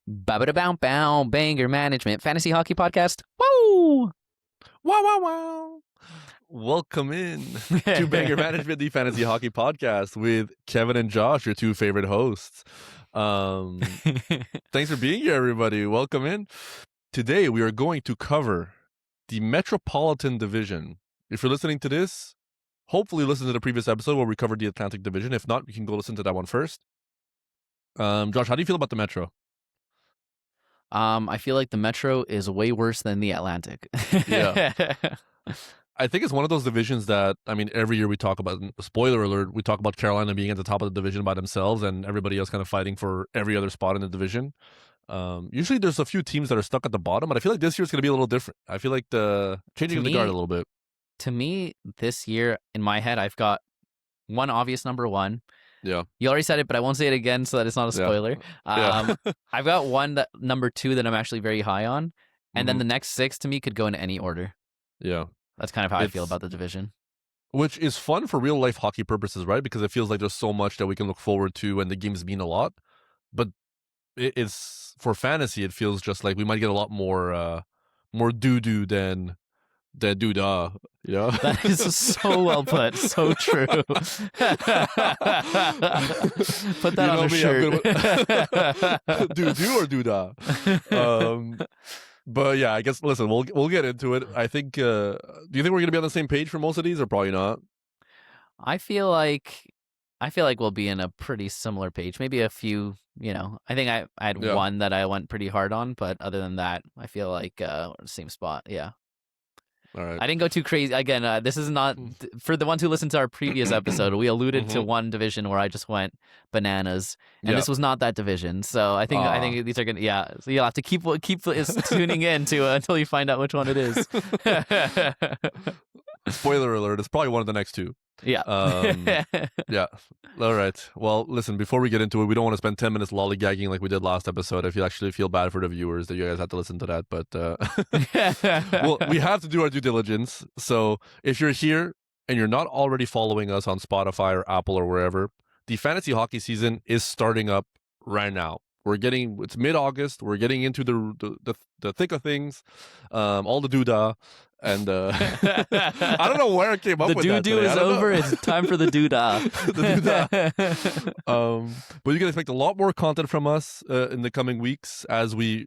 Ba-ba-da-bow-bow, Banger Management Fantasy Hockey Podcast. Woo! Wow, wow, wow. Welcome in to Banger Management, the Fantasy Hockey Podcast with Kevin and Josh, your two favorite hosts. Thanks for being here, everybody. Welcome in. Today, we are going to cover the Metropolitan Division. If you're listening to this, hopefully listen to the previous episode where we covered the Atlantic Division. If not, you can go listen to that one first. Josh, how do you feel about the Metro? I feel like the Metro is way worse than the Atlantic. Yeah. I think it's one of those divisions that, I mean, every year we talk about, spoiler alert, we talk about Carolina being at the top of the division by themselves and everybody else kind of fighting for every other spot in the division. Usually there's a few teams that are stuck at the bottom, but I feel like this year it's going to be a little different. I feel like changing of the guard a little bit. To me, this year, in my head, I've got one obvious number one. Yeah. You already said it, but I won't say it again so that it's not a spoiler. Yeah. I've got one number two that I'm actually very high on. And then the next six to me could go in any order. Yeah. That's kind of how I feel about the division. Which is fun for real life hockey purposes, right? Because it feels like there's so much that we can look forward to and the games mean a lot. But it's for fantasy, it feels just like we might get a lot more doo-doo than doo-dah. Yeah. That is so well put. So true. Put that on a shirt. Doo-doo or doo-dah? But yeah, I guess, listen, we'll get into it. I think, do you think we're going to be on the same page for most of these or probably not? I feel like we'll be in a pretty similar page. Maybe a few, I think I had one that I went pretty hard on, but other than that, I feel like same spot. Yeah. All right. I didn't go too crazy. Again, this is not for the ones who listened to our previous episode. We alluded to one division where I just went bananas, and this was not that division. So I think these are gonna. Yeah, so you'll have to keep tuning in to until you find out which one it is. Spoiler alert! It's probably one of the next two. Yeah. Yeah. All right. Well, listen, before we get into it, we don't want to spend 10 minutes lollygagging like we did last episode. I actually feel bad for the viewers that you guys had to listen to that. But well, we have to do our due diligence. So if you're here and you're not already following us on Spotify or Apple or wherever, the fantasy hockey season is starting up right now. It's mid-August. We're getting into the thick of things, all the doodah. And I don't know where I came up with that. The doo-doo is over. It's time for the doodah. The doodah. But you can expect a lot more content from us in the coming weeks as we,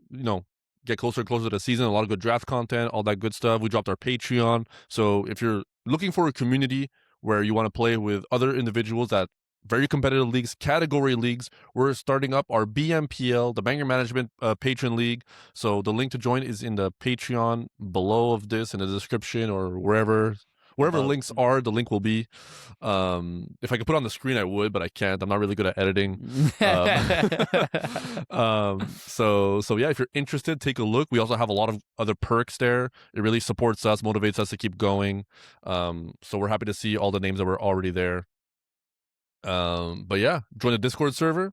get closer and closer to the season. A lot of good draft content, all that good stuff. We dropped our Patreon. So if you're looking for a community where you want to play with other individuals that very competitive leagues, category leagues. We're starting up our BMPL, the Banger Management Patron League. So the link to join is in the Patreon below of this in the description or wherever links are, the link will be. If I could put it on the screen, I would, but I can't. I'm not really good at editing. So yeah, if you're interested, take a look. We also have a lot of other perks there. It really supports us, motivates us to keep going. So we're happy to see all the names that were already there. But yeah, join the Discord server.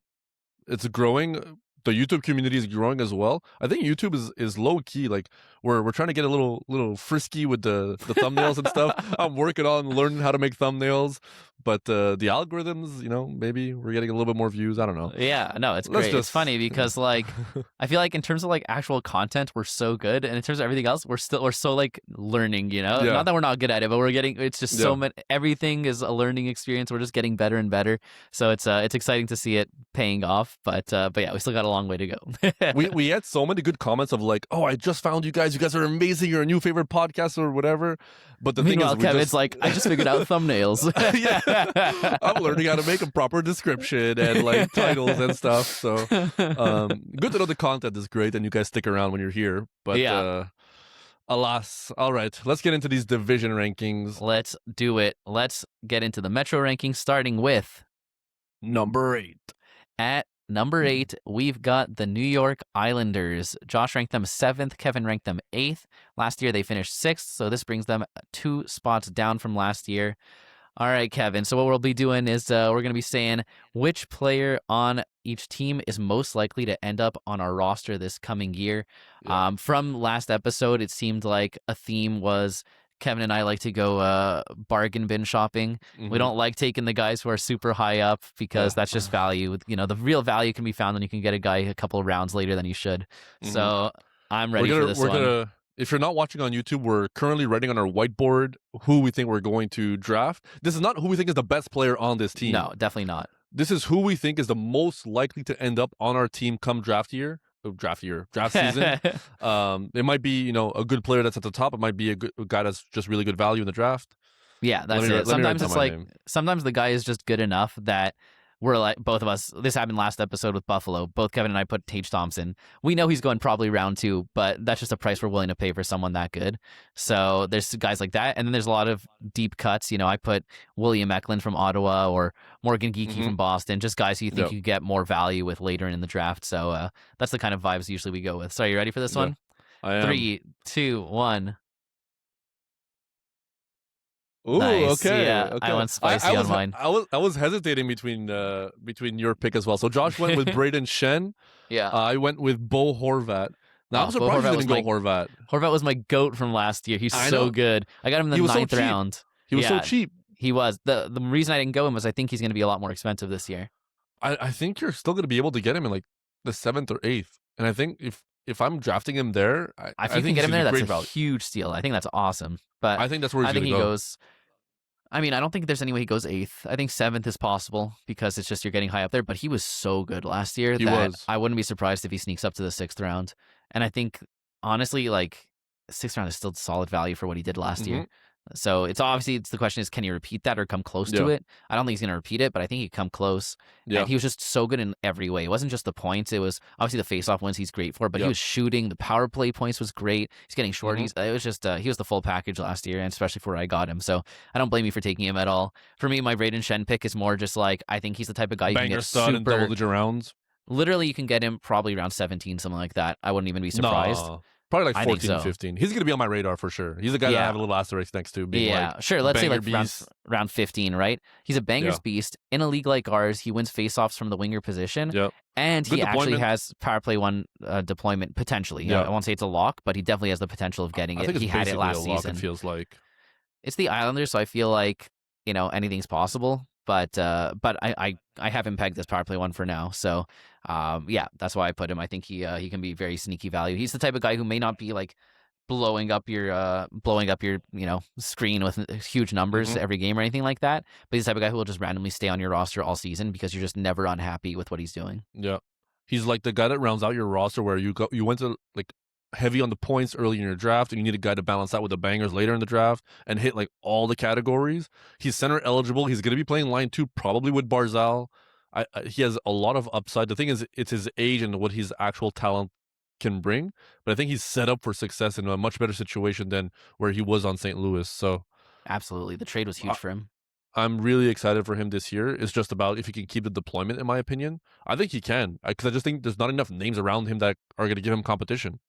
It's growing. The YouTube community is growing as well. I think YouTube is low key. Like we're trying to get a little frisky with the thumbnails and stuff. I'm working on learning how to make thumbnails, but the algorithms, maybe we're getting a little bit more views. I don't know. Yeah, no, it's great. It's funny because like I feel like in terms of like actual content, we're so good, and in terms of everything else, we're so like learning. Not that we're not good at it, but we're getting. It's just so much. Everything is a learning experience. We're just getting better and better. So it's exciting to see it paying off. But yeah, we still got a long way to go. we had so many good comments of like, oh, I just found you guys. You guys are amazing. You're a new favorite podcast or whatever. But the Meanwhile, thing is, Kevin's like, I just figured out thumbnails. Yeah, I'm learning how to make a proper description and like titles and stuff. So good to know the content is great and you guys stick around when you're here. But alas, all right, let's get into these division rankings. Let's do it. Let's get into the Metro rankings, starting with number 8. At number 8, we've got the New York Islanders. Josh ranked them 7th. Kevin ranked them 8th. Last year, they finished 6th, so this brings them 2 spots down from last year. All right, Kevin. So what we'll be doing is we're going to be saying which player on each team is most likely to end up on our roster this coming year. Yeah. From last episode, it seemed like a theme was Kevin and I like to go bargain bin shopping. We Mm-hmm. don't like taking the guys who are super high up because Yeah. that's just value. The real value can be found when you can get a guy a couple of rounds later than you should. Mm-hmm. So I'm We're ready for gonna this we're one. gonna if you're not watching on YouTube, we're currently writing on our whiteboard who we think we're going to draft. This is not who we think is the best player on this team. No, definitely not. This is who we think is the most likely to end up on our team come draft season. It might be a good player that's at the top. It might be a guy that's just really good value in the draft. Yeah, that's Let me it. let me write Sometimes down it's my like name. sometimes the guy is just good enough that we're like both of us. This happened last episode with Buffalo. Both Kevin and I put Tage Thompson. We know he's going probably round 2, but that's just a price we're willing to pay for someone that good. So there's guys like that, and then there's a lot of deep cuts. I put William Eklund from Ottawa or Morgan Geekie Mm-hmm. from Boston. Just guys who you think Yep. you get more value with later in the draft. So that's the kind of vibes usually we go with. So are you ready for this Yeah, one? I am. 3, 2, 1. Ooh, Nice. okay, Yeah, I okay. went spicy on mine. I was hesitating between your pick as well. So Josh went with Braden Shen. Yeah. I went with Bo Horvat. Now I'm Bo surprised you Horvat didn't go Horvat. Horvat was my GOAT from last year. He's I so know. good. I got him in the He was so 9th cheap. round. He was so Yeah, cheap. He was. The reason I didn't go him was I think he's going to be a lot more expensive this year. I think you're still going to be able to get him in like the 7th or 8th. And I think if I'm drafting him there, If I you think can get he's him gonna there, be that's great a value. huge steal. I think that's awesome. But I think that's where he's I think going he to go. goes. I mean, I don't think there's any way he goes 8th. I think 7th is possible because it's just you're getting high up there. But he was so good last year He that was. I wouldn't be surprised if he sneaks up to the 6th round. And I think, honestly, like 6th round is still solid value for what he did last year. So it's the question is, can he repeat that or come close to Yeah. it? I don't think he's going to repeat it, but I think he come close. Yeah. And he was just so good in every way. It wasn't just the points. It was obviously the faceoff wins he's great for, but he Yeah. was shooting. The power play points was great. He's getting shorties. Mm-hmm. It was just, he was the full package last year, and especially for where I got him. So I don't blame you for taking him at all. For me, my Braden Shen pick is more just like, I think he's the type of guy you can Banger get stud in double-digit rounds. Literally, you can get him probably around 17, something like that. I wouldn't even be surprised. Nah, probably like I think 14, so. 15. He's going to be on my radar for sure. He's a guy that I Yeah. have a little asterisk next to. Being Yeah, like, sure. Let's say banger like beast. round 15, right? He's a banger's Yeah. beast in a league like ours. He wins faceoffs from the winger position, Yep. and Good he actually deployment. has power play 1 deployment potentially. Yeah. I won't say it's a lock, but he definitely has the potential of getting I it. think it's He had it basically last a lock, season. it feels like. It's the Islanders, so I feel like anything's possible. But I have him pegged as power play 1 for now. So yeah, that's why I put him. I think he can be very sneaky value. He's the type of guy who may not be like blowing up your screen with huge numbers Mhm. every game or anything like that. But he's the type of guy who will just randomly stay on your roster all season because you're just never unhappy with what he's doing. Yeah. He's like the guy that rounds out your roster where you went to like heavy on the points early in your draft and you need a guy to balance out with the bangers later in the draft and hit like all the categories. He's center eligible. He's going to be playing line 2 probably with Barzal. He has a lot of upside. The thing is, it's his age and what his actual talent can bring. But I think he's set up for success in a much better situation than where he was on St. Louis. So Absolutely. The trade was huge for him. I'm really excited for him this year. It's just about if he can keep the deployment, in my opinion. I think he can. Because I just think there's not enough names around him that are going to give him competition.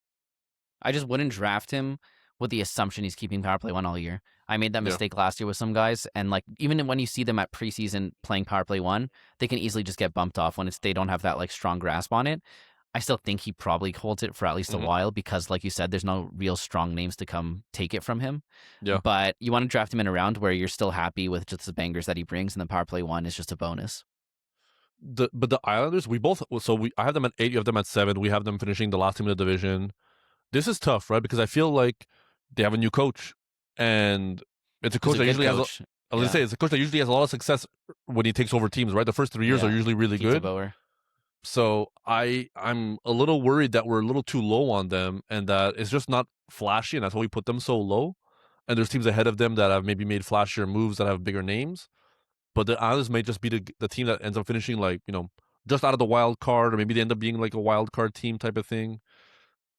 I just wouldn't draft him with the assumption he's keeping power play 1 all year. I made that mistake last year with some guys, and like even when you see them at preseason playing power play 1, they can easily just get bumped off when they don't have that like strong grasp on it. I still think he probably holds it for at least a while because, like you said, there's no real strong names to come take it from him. Yeah. But you want to draft him in a round where you're still happy with just the bangers that he brings, and the power play 1 is just a bonus. But the Islanders, I have them at 8, you have them at 7. We have them finishing the last team in the division. This is tough, right? Because I feel like they have a new coach, and it's a coach that usually has. I was gonna say it's a coach that usually has a lot of success when he takes over teams, right? The first 3 years are usually really Pizza good. Bower. So I'm a little worried that we're a little too low on them, and that it's just not flashy, and that's why we put them so low. And there's teams ahead of them that have maybe made flashier moves that have bigger names, but the Islanders may just be the team that ends up finishing like just out of the wild card, or maybe they end up being like a wild card team type of thing.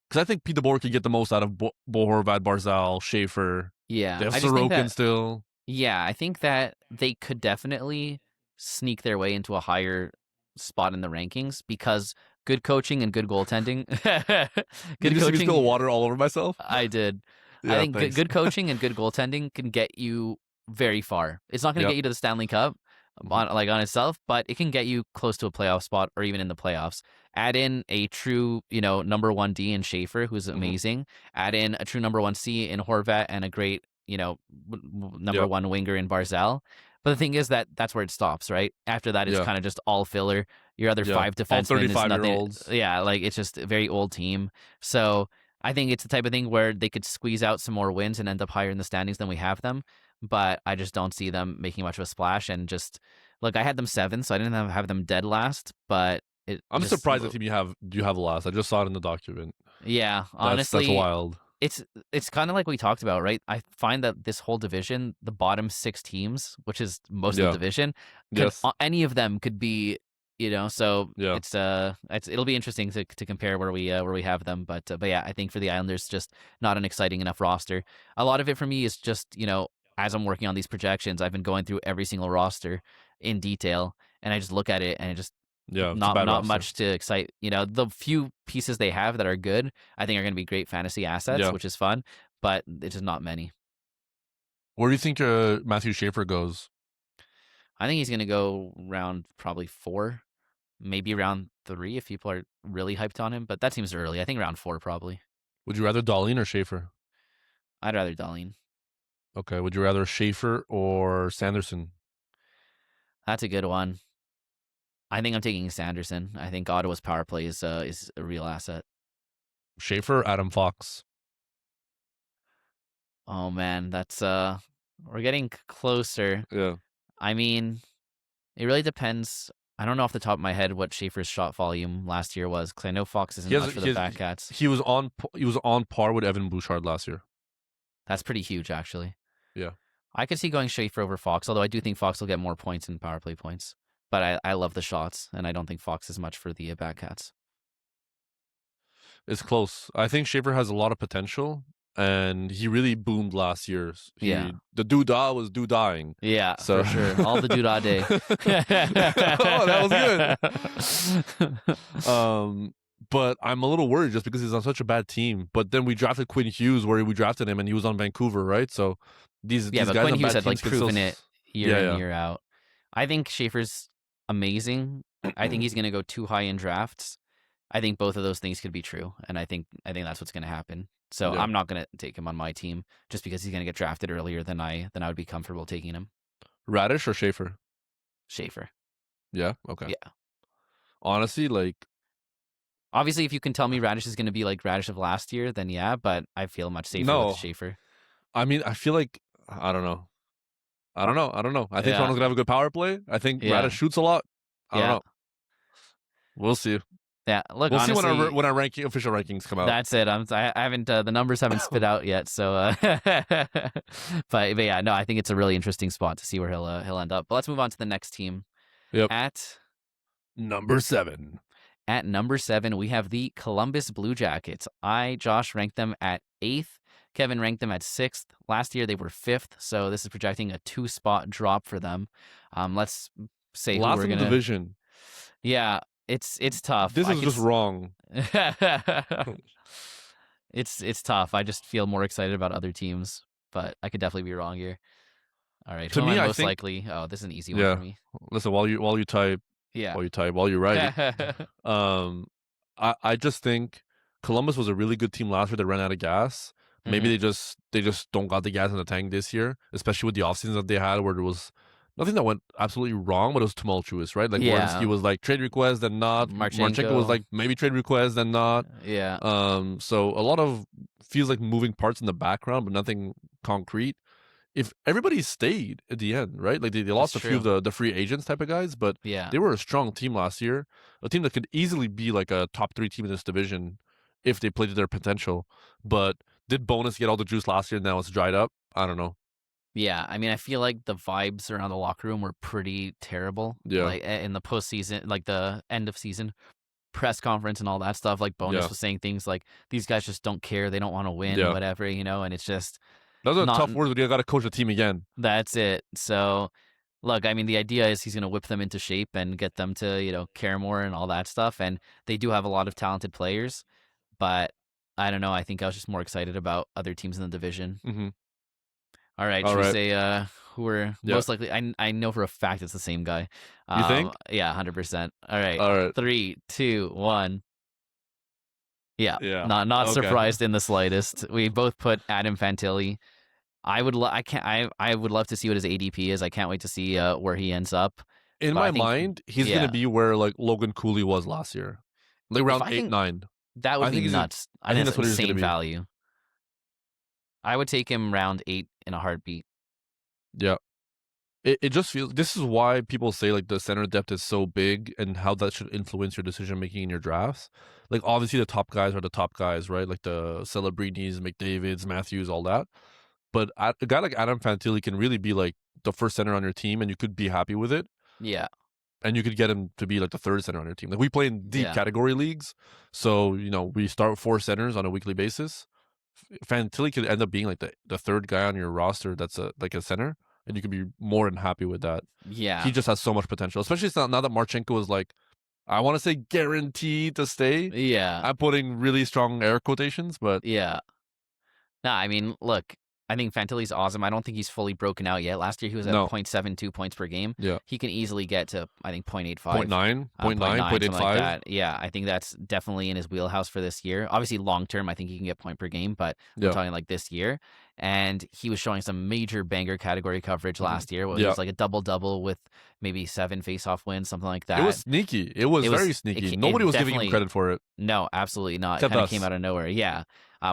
Because I think Pete DeBoer could get the most out of Bo Horvat, Barzal, Schaefer. Yeah, They have I just think Sorokin still. Yeah, I think that they could definitely sneak their way into a higher spot in the rankings because good coaching and good goaltending. Did you see me spill water all over myself? I did. Yeah, I think thanks. good coaching and good goaltending can get you very far. It's not going to get you to the Stanley Cup on itself, but it can get you close to a playoff spot or even in the playoffs. Add in a true, number 1 D in Schaefer, who's amazing. Add in a true number 1 C in Horvat and a great number Yep. one winger in Barzal. But the thing is that's where it stops, right? After that, it's Yeah. kind of just all filler. Your other Yeah. five All defensemen is nothing. 35-year-olds. Yeah, like it's just a very old team. So I think it's the type of thing where they could squeeze out some more wins and end up higher in the standings than we have them. But I just don't see them making much of a splash. And just look, I had them 7th, so I didn't have them dead last. But it I'm just surprised the team you have last. I just saw it in the document. yeah, That's honestly, wild. it's kind of like we talked about, right? I find that this whole division, the bottom 6 teams, which is most of Yeah. the division, Yes. any of them could be, so Yeah. it'll be interesting to compare where we have them, but yeah, I think for the Islanders, just not an exciting enough roster. A lot of it for me is just as I'm working on these projections, I've been going through every single roster in detail, and I just look at it and it just Yeah. It's a not bad roster. much to excite. The few pieces they have that are good, I think are going to be great fantasy assets, Yeah. which is fun, but it's just not many. Where do you think Matthew Schaefer goes? I think he's going to go round probably 4, maybe round 3 if people are really hyped on him, but that seems early. I think round 4 probably. Would you rather Dahlin or Schaefer? I'd rather Dahlin. Okay. Would you rather Schaefer or Sanderson? That's a good one. I think I'm taking Sanderson. I think Ottawa's power play is a real asset. Schaefer, Adam Fox. Oh man, that's we're getting closer. Yeah. I mean, it really depends. I don't know off the top of my head what Schaefer's shot volume last year was, because I know Fox isn't much for the Batcats. He was on par with Evan Bouchard last year. That's pretty huge, actually. Yeah. I could see going Schaefer over Fox, although I do think Fox will get more points in power play points. But I love the shots, and I don't think Fox is much for the Batcats. It's close. I think Schaefer has a lot of potential, and he really boomed last year. Yeah. The doodah was doodahding. Yeah, So for sure. All the doodah day. Oh, that was good. But I'm a little worried just because he's on such a bad team. But then we drafted Quinn Hughes, where we drafted him, and he was on Vancouver, right? So these but guys Quinn on Hughes bad had like teams can proven still... it year in, Yeah. year out. I think Schaefer's amazing. I think he's going to go too high in drafts. I think both of those things could be true, and I think that's what's going to happen. So Yeah. I'm not going to take him on my team just because he's going to get drafted earlier than I would be comfortable taking him. Radish or Schaefer? Schaefer. Yeah. Okay. Yeah. Honestly, like, obviously, if you can tell me Radish is going to be like Radish of last year, then yeah, but I feel much safer with Schaefer. I mean, I feel like I don't know. I think Toronto's gonna have a good power play. I think Radish shoots a lot. I don't know. We'll see. Yeah, look, we'll honestly, see when our official rankings come out. That's it. I haven't the numbers haven't spit out yet, so but yeah, no, I think it's a really interesting spot to see where he'll end up. But let's move on to the next team. Yep. At number 7. At number 7, we have the Columbus Blue Jackets. Josh, ranked them at 8th. Kevin ranked them at 6th. Last year they were 5th, so this is projecting a 2-spot drop for them. Let's say last who we're in the gonna... division. Yeah, it's tough. This is just wrong. It's tough. I just feel more excited about other teams, but I could definitely be wrong here. All right, to me, I think likely. Oh, this is an easy one for me. Listen, while you type, while you write it, I just think Columbus was a really good team last year that ran out of gas. Maybe they just don't got the gas in the tank this year, especially with the offseason that they had, where there was nothing that went absolutely wrong, but it was tumultuous, right? Like Werenski was like trade request, then not. Marchenko was like maybe trade request, then not. Yeah. So a lot of feels like moving parts in the background, but nothing concrete. If everybody stayed at the end, right? Like they lost a few of the free agents type of guys, but they were a strong team last year. A team that could easily be like a top 3 team in this division if they played to their potential. But did Bonus get all the juice last year? Now it's dried up. I don't know. Yeah, I mean, I feel like the vibes around the locker room were pretty terrible. Yeah, like in the postseason, like the end of season press conference and all that stuff. Like Bonus was saying things like, "These guys just don't care. They don't want to win, whatever." And it's just those are tough words. But you got to coach the team again. That's it. So, look, I mean, the idea is he's going to whip them into shape and get them to care more and all that stuff. And they do have a lot of talented players, but I don't know. I think I was just more excited about other teams in the division. Mm-hmm. All right. Should we say who are most likely? I know for a fact it's the same guy. You think? Yeah, 100%. All right. 3, 2, 1. Yeah. Not surprised in the slightest. We both put Adam Fantilli. I would love to see what his ADP is. I can't wait to see where he ends up. In But I my think, mind, he's gonna yeah, be where like Logan Cooley was last year, like if round I eight, can, 9. that would I be think he's. nuts. I I think think that's that's what he's gonna insane be. value. I would take him round 8 in a heartbeat. Yeah. It just feels. This is why people say like the center depth is so big and how that should influence your decision making in your drafts. Like obviously the top guys are the top guys, right? Like the Celebrinis, McDavid's, Matthews, all that. But a guy like Adam Fantilli can really be like the first center on your team, and you could be happy with it. Yeah, And you could get him to be like the third center on your team. Like we play in deep yeah, category leagues, so we start with 4 centers on a weekly basis. Fantilli could end up being like the third guy on your roster that's like a center, and you could be more than happy with that. yeah, He just has so much potential, especially now that Marchenko is like, I want to say guaranteed to stay. yeah, I'm putting really strong air quotations, but yeah. No, I mean, look, I think Fantilli's awesome. I don't think he's fully broken out yet. Last year he was at no, 0.72 points per game. yeah, He can easily get to, I think, 0.85, 0.9, point 0.9, 0.9, something like 0.85. that. Yeah, I think that's definitely in his wheelhouse for this year. Obviously, long term, I think he can get point per game, but we're Yeah, talking like this year. And he was showing some major banger category coverage last year. Where he yeah. was like a double with maybe 7 face-off wins, something like It was that. sneaky. It was very sneaky. It Nobody was giving him definitely credit for it no, absolutely not. It except kind of came us. out of nowhere. Yeah.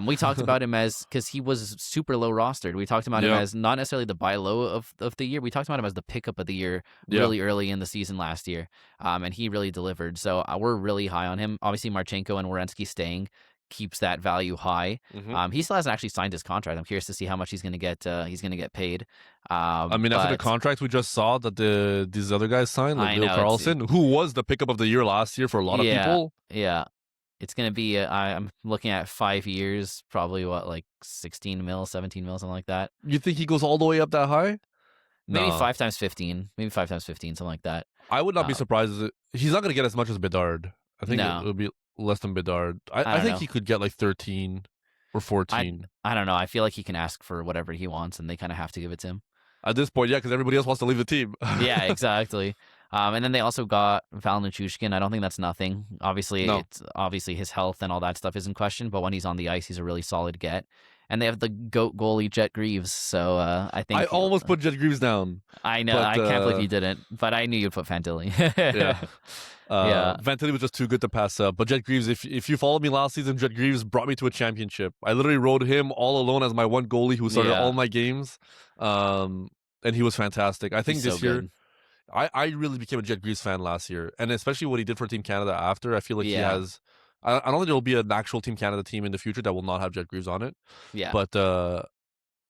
We talked about him as because he was super low rostered. We talked about him Yeah, as not necessarily the buy low of the year. We talked about him as the pickup of the year yeah. really early in the season last year. And he really delivered. So we're really high on him. Obviously, Marchenko and Werenski staying keeps that value high. hmm He still hasn't actually signed his contract. I'm curious to see how much he's going to get. He's going to get paid. I mean, after the But contracts we just saw that these other guys signed, like I Leo know it's Carlson, who was the pickup of the year last year for a lot of yeah, people. yeah. It's gonna be. I'm looking at 5 years, probably what like 16 mil, 17 mil, something like that. You think he goes all the way up that high? Maybe Nah, 5 times 15. Maybe 5 times 15, something like that. I would not be Uh, surprised. He's not going to get as much as Bedard. I think no, it'll be less than Bedard. I I don't think know. he could get like 13 or I 14 I don't know. I feel like he can ask for whatever he wants, and they kind of have to give it to him. at this point. Yeah, because everybody else wants to leave the team. Yeah, exactly. And then they also got Val Nichushkin. I don't think that's nothing. Obviously, No, it's obviously his health and all that stuff is in question, but when he's on the ice, he's a really solid get. And they have the goat goalie Jet Greaves. So I I think almost put Jet Greaves down, I know but I can't believe you didn't, but I knew you'd put Fantilli. yeah. Yeah, Vantilli was just too good to pass up. But Jet Greaves, if you followed me last season, Jet Greaves brought me to a championship. I literally rode him all alone as my one goalie who started all yeah, my games. And he was fantastic. I think he's so this year, good. I really became a Jet Greaves fan last year, and especially what he did for Team Canada after. I feel like he Yeah, has. I don't think there will be an actual Team Canada team in the future that will not have Jet Greaves on it. yeah, But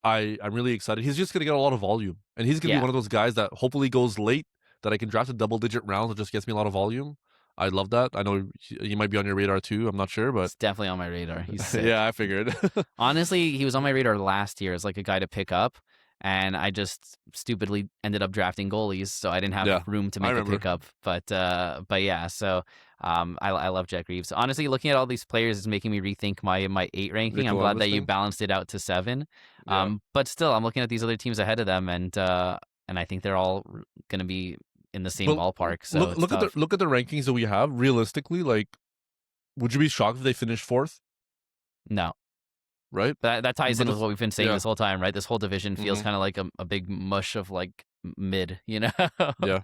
I'm really excited. He's just gonna get a lot of volume, and he's gonna be yeah. one of those guys that hopefully goes late that I can draft in double-digit rounds and just gets me a lot of volume. I love that. I know he might be on your radar too. I'm not sure, but He's definitely on my radar. He's sick. yeah, I figured. Honestly, he was on my radar last year as like a guy to pick up, and I just stupidly ended up drafting goalies, so I didn't have Yeah, room to I make a remember. pickup. But yeah, so I love Jack Reeves. Honestly, looking at all these players is making me rethink my 8 Your ranking. I'm glad Columbus that you thing. balanced it out to 7. Yeah. But still, I'm looking at these other teams ahead of them, and I think they're all gonna be in the same But ballpark. So it's look at the tough. rankings that we have. Realistically, like, would you be shocked if they finished fourth? No. Right? That ties But in with what we've been saying yeah, this whole time, right? This whole division feels hmm kind of like a big mush of like mid, you know? yeah.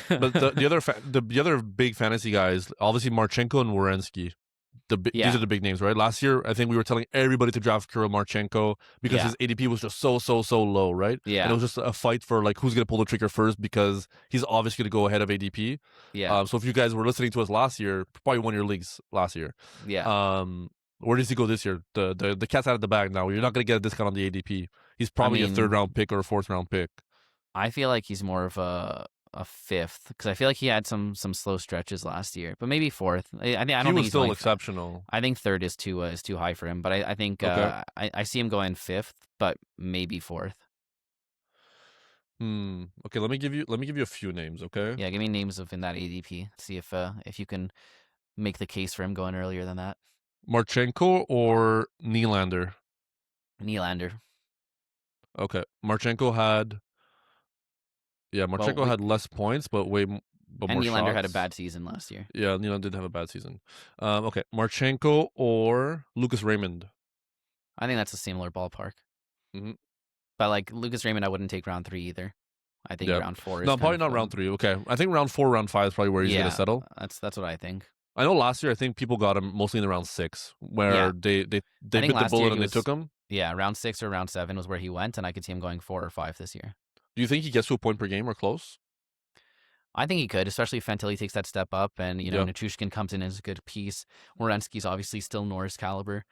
But the other big fantasy guys, obviously Marchenko and Werenski. These are Yeah, the big names, right? Last year, I think we were telling everybody to draft Kirill Marchenko because yeah, his ADP was just so low, right? And it yeah, was just a fight for like who's gonna pull the trigger first because he's obviously gonna go ahead of ADP. yeah, So if you guys were listening to us last year, probably won your leagues last year. yeah. Where does he go this year? The cat's out of the bag now. You're not gonna get a discount on the ADP. He's I probably a third mean, round pick or a fourth round pick. I feel like he's more of a fifth because I feel like he had some slow stretches last year, but maybe fourth. I He don't think was he's still going. exceptional. I think third is too high for him, but I think Okay. I see him going fifth, but maybe fourth. Okay, let me give you a few names, okay? Yeah, give me names of in that ADP. See if you can make the case for him going earlier than that. Marchenko or Nylander? Nylander. Okay. Well, Marchenko had less points, but but and more Nylander had a shots. bad season last year. Yeah, Nylander did have a bad season. Okay, Marchenko or Lucas Raymond. I think that's a similar ballpark. hmm But like Lucas Raymond, I wouldn't take round 3 either. I think Yeah. round 4 is No, kind probably of not round 3. Okay. I think round 4, round 5 is probably where he's going to settle. That's what I think. I know last year, I think people got him mostly in the round 6, where Yeah. they I bit think the last year bullet he and they was took him. round 6 or round 7 was where he went, and I could see him going 4 or 5 this year. Do you think he gets to a point per game or close? I think he could, especially if Fantilli takes that step up and, Yeah. Nichushkin comes in as a good piece. Werenski's obviously still Norris caliber.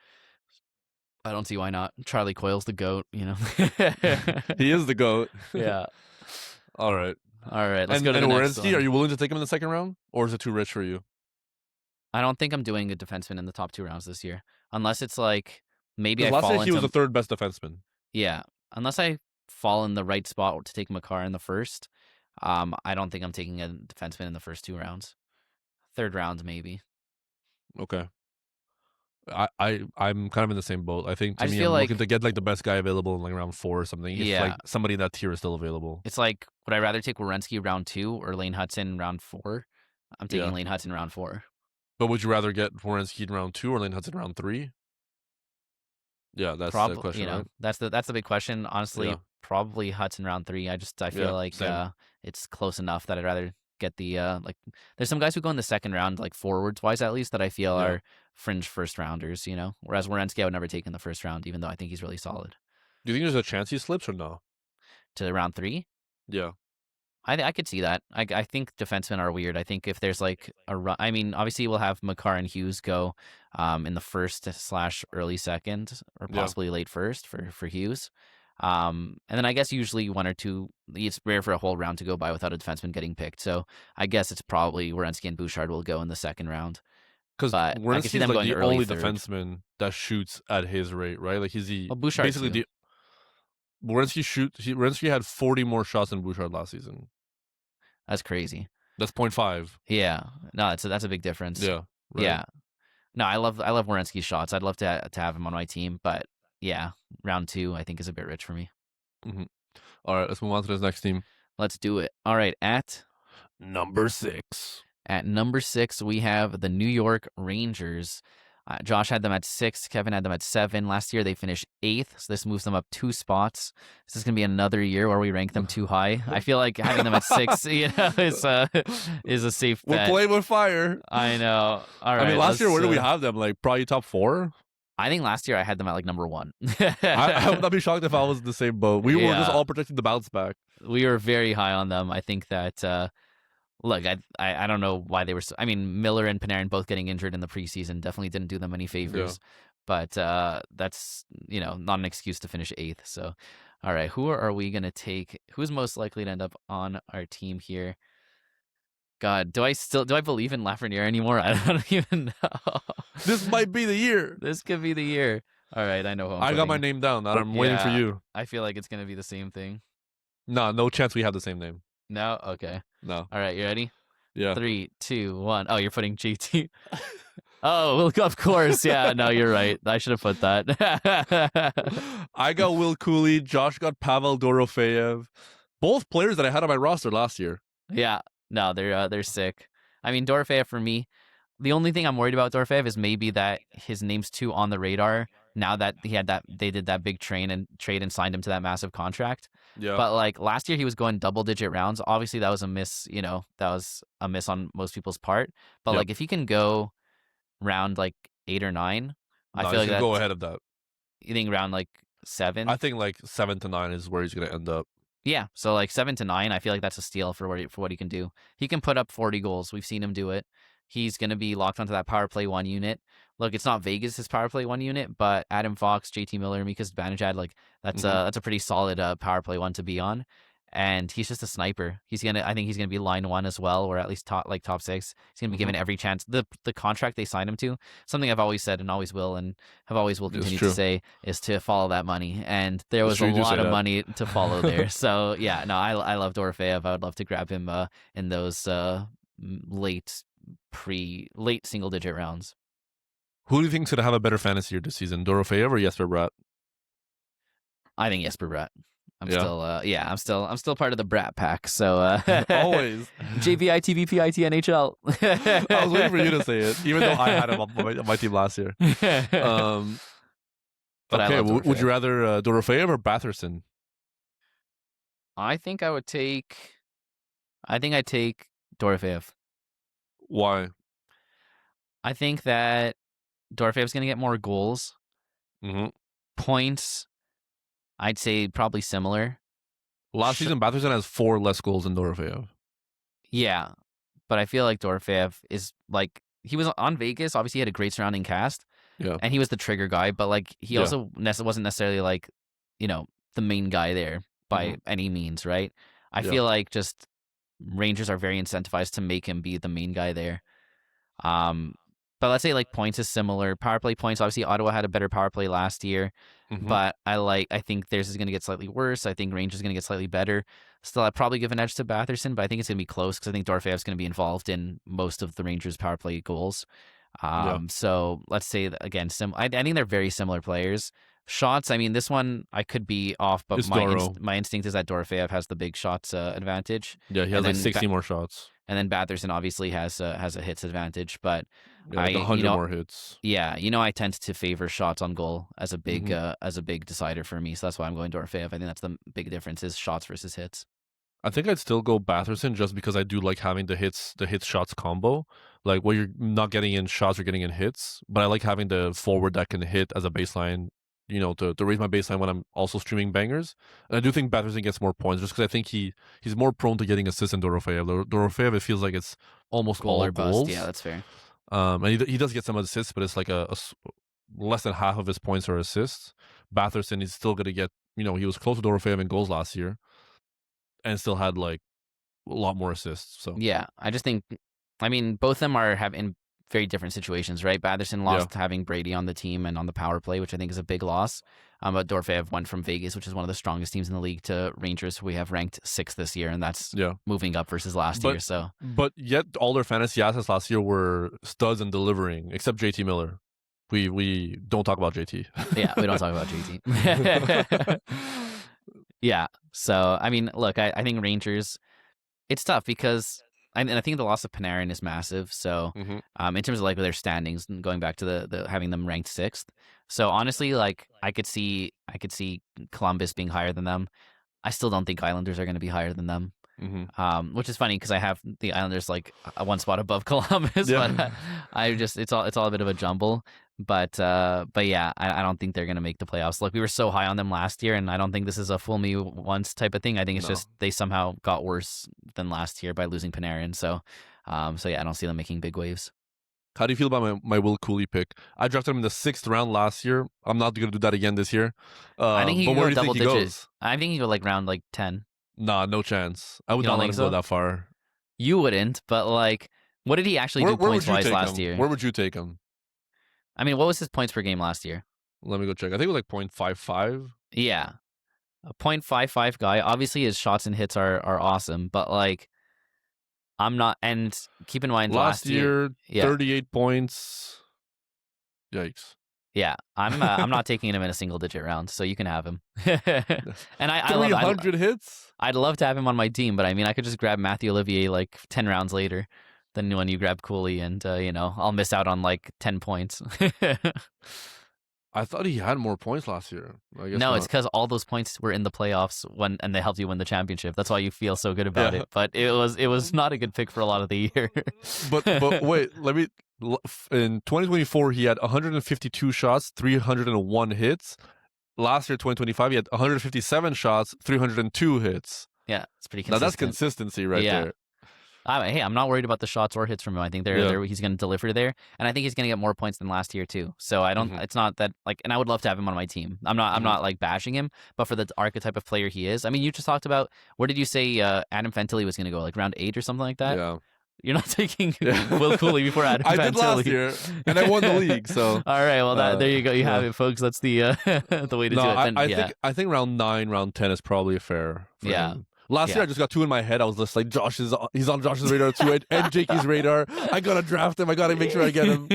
I don't see why not. Charlie Coyle's the GOAT, He is the GOAT. Yeah. All right. All right, let's go to the next one. Are you willing to take him in the second round, or is it too rich for you? I don't think I'm doing a defenseman in the top 2 rounds this year. Unless it's like maybe I Last fall year he into... was the third best defenseman. Yeah. Unless I fall in the right spot to take Makar in the first, I don't think I'm taking a defenseman in the first 2 rounds. Third round, maybe. Okay. I'm kind of in the same boat. I think I to just me, feel I'm like- looking to get like the best guy available in like round 4 or something. If Yeah. like somebody in that tier is still available. It's like, would I rather take Werenski round 2 or Lane Hudson round 4? I'm taking Yeah. Lane Hudson round 4. But would you rather get Werenski in round 2 or Lane Hudson round 3? Yeah, that's the question, right? That's the big question. Honestly, Yeah. probably Hudson round 3. I feel Yeah, like same. it's close enough that I'd rather get the like. There's some guys who go in the second round, like forwards wise at least, that I feel Yeah. are fringe first rounders. Whereas Werenski I would never take in the first round, even though I think he's really solid. Do you think there's a chance he slips or no? To round 3, Yeah. I could see that. I think defensemen are weird. I think if there's like a run, I mean, obviously we'll have Makar and Hughes go in the first / early second or Yeah. possibly late first for Hughes. And then I guess usually 1 or 2, it's rare for a whole round to go by without a defenseman getting picked. So I guess it's probably Werenski and Bouchard will go in the second round. Because But I could Werenski see is them like going the early only third. defenseman that shoots at his rate, right? Like he's the Well, Bouchard basically too. Werenski had 40 more shots than Bouchard last season. That's crazy. That's 0.5. Yeah, no, that's a big difference. Yeah. Right. Yeah. No, I love Werenski's shots. I'd love to have him on my team, but yeah, round 2 I think is a bit rich for me. All right, let's move on to this next team. Let's do it. All right, at Number 6. number 6 we have the New York Rangers. Josh had them at 6. Kevin had them at 7. Last year they finished 8th, so this moves them up 2 spots. This is gonna be another year where we rank them too high. I feel like having them at 6, is a safe bet. We're playing with fire. I know. All right. I mean, last year, where did we have them? Like, probably top 4? I think last year I had them at like number 1. I would not be shocked if I was in the same boat. We were just Yeah. all protecting the bounce back. We were very high on them. I think that, look, I don't know why they were. I mean, Miller and Panarin both getting injured in the preseason definitely didn't do them any favors. But that's, not an excuse to finish 8th. So, all right, who are we going to take? Who's most likely to end up on our team here? God, do I believe in Lafreniere anymore? I don't even know. This might be the year. This could be the year. All right, I know who I got my name down. I'm waiting for Yeah. you. I feel like it's going to be the same thing. No chance we have the same name. No? Okay. No. All right, you ready? Yeah. 3, 2, 1. Oh, you're putting JT. Oh, well, of course. Yeah, no, you're right. I should have put that. I got Will Cooley. Josh got Pavel Dorofeyev. Both players that I had on my roster last year. Yeah. No, they're sick. I mean, Dorofeyev for me, the only thing I'm worried about Dorofeyev is maybe that his name's too on the radar now that they did that big trade and signed him to that massive contract. Yeah. But like last year he was going double-digit rounds. Obviously that was a miss, that was a miss on most people's part. But Yep. like if he can go round like 8 or 9, I feel like he's that. go ahead of that. You think round like 7? I think like 7 to 9 is where he's going to end up. Yeah, so like 7 to 9, I feel like that's a steal for what he can do. He can put up 40 goals. We've seen him do it. He's going to be locked onto that power play 1 unit. Look, it's not Vegas' power play 1 unit, but Adam Fox, JT Miller, Mika Zibanejad, like that's a pretty solid power play 1 to be on. And he's just a sniper. I think he's gonna be line 1 as well, or at least top 6. He's gonna be given every chance. The contract they signed him to, something I've always said and always will continue to say, is to follow that money. And there was a lot of money to follow there. So yeah, no, I love Dorofeyev. I would love to grab him in those late single digit rounds. Who do you think's going to have a better fantasy year this season, Dorofeyev or Jesper Bratt? I think Jesper Bratt. Yeah. I'm still part of the Brat pack. So Always. JVI, TVPIT, NHL. I was waiting for you to say it, even though I had him on my team last year. But I Okay, love would Dorofeyev. you rather Dorofeyev or Batherson? I think I'd take Dorofeev. Why? I think that Dorofeev's going to get more goals. Mm-hmm. Points, I'd say probably similar. Last season, Batherson has 4 less goals than Dorofeev. Yeah, but I feel like Dorofeev is like, he was on Vegas. Obviously, he had a great surrounding cast. Yeah. And he was the trigger guy, but like he also wasn't necessarily like, the main guy there by any means, right? I feel like just Rangers are very incentivized to make him be the main guy there. But let's say like points is similar. Power play points, obviously Ottawa had a better power play last year, but I think theirs is going to get slightly worse. I think Rangers is going to get slightly better. Still, I'd probably give an edge to Batherson, but I think it's going to be close because I think Dorofeev's going to be involved in most of the Rangers power play goals. So let's say that, again, I think they're very similar players. Shots, I mean, this one I could be off, but my instinct is that Dorofeev has the big shots advantage. Yeah, he has like 60 more shots. And then Batherson obviously has a hits advantage, but like 100 more hits. Yeah, I tend to favor shots on goal as a big decider for me. So that's why I'm going Dorofeev. I think that's the big difference is shots versus hits. I think I'd still go Batherson just because I do like having the hits shots combo. Like where you're not getting in shots, you're getting in hits. But I like having the forward that can hit as a baseline, to raise my baseline when I'm also streaming bangers. And I do think Batherson gets more points just because I think he's more prone to getting assists than Dorofeev. Dorofeev, it feels like it's almost goal all or goals. Bust. Yeah, that's fair. And he does get some assists, but it's like a less than half of his points are assists. Batherson is still going to get, he was close to Dorofeev in goals last year and still had like a lot more assists. So yeah, I just think, both of them have in very different situations, right? Batherson lost having Brady on the team and on the power play, which I think is a big loss. But Dorofeev went from Vegas, which is one of the strongest teams in the league, to Rangers, who we have ranked 6th this year, and that's moving up versus last year. So, but yet all their fantasy assets last year were studs and delivering, except JT Miller. We don't talk about JT. Yeah, we don't talk about JT. Yeah. So, look, I think Rangers, it's tough because I think the loss of Panarin is massive. So, in terms of like their standings, going back to the having them ranked 6th. So honestly, like I could see Columbus being higher than them. I still don't think Islanders are going to be higher than them. Which is funny because I have the Islanders like one spot above Columbus, but it's all a bit of a jumble. But yeah, I don't think they're gonna make the playoffs. Like we were so high on them last year, and I don't think this is a fool me once type of thing. I think it's just they somehow got worse than last year by losing Panarin. So yeah, I don't see them making big waves. How do you feel about my Will Cooley pick? I drafted him in the 6th round last year. I'm not gonna do that again this year. I think he but could where go do you double think he digits. goes? I think he could go like round like 10. Nah, no chance. I would You don't not let think him go so? that far. You wouldn't, but like, what did he actually do points wise last year? Where would you take him? What was his points per game last year? Let me go check. I think it was like 0.55. Yeah. A 0.55 guy. Obviously his shots and hits are awesome, but like I'm not, and keep in mind last year 38 points. Yikes. Yeah, I'm not taking him in a single digit round, so you can have him. And I 300 hits? I'd love to have him on my team, but I could just grab Matthew Olivier like 10 rounds later than when you grab Cooley, and I'll miss out on like 10 points. I thought he had more points last year. I guess no, not. it's because all those points were in the playoffs and they helped you win the championship. That's why you feel so good about it. But it was not a good pick for a lot of the year. but wait, in 2024 he had 152 shots, 301 hits. Last year 2025 he had 157 shots, 302 hits. Yeah, it's pretty consistent. Now that's consistency right there. Hey, I'm not worried about the shots or hits from him. I think he's going to deliver there, and I think he's going to get more points than last year too. So I don't. It's not that like, and I would love to have him on my team. I'm not like bashing him, but for the archetype of player he is. You just talked about, where did you say Adam Fantilli was going to go? Like round 8 or something like that. Yeah. You're not taking Will Cooley before Adam Fantilli. I did last year, and I won the league. So all right, well there you go. You have it, folks. That's the the way to do it. Then, I think round 9, round 10 is probably fair. For him. Last year, I just got 2 in my head. I was just like, he's on Josh's radar too, and Jakey's radar. I gotta draft him. I gotta make sure I get him.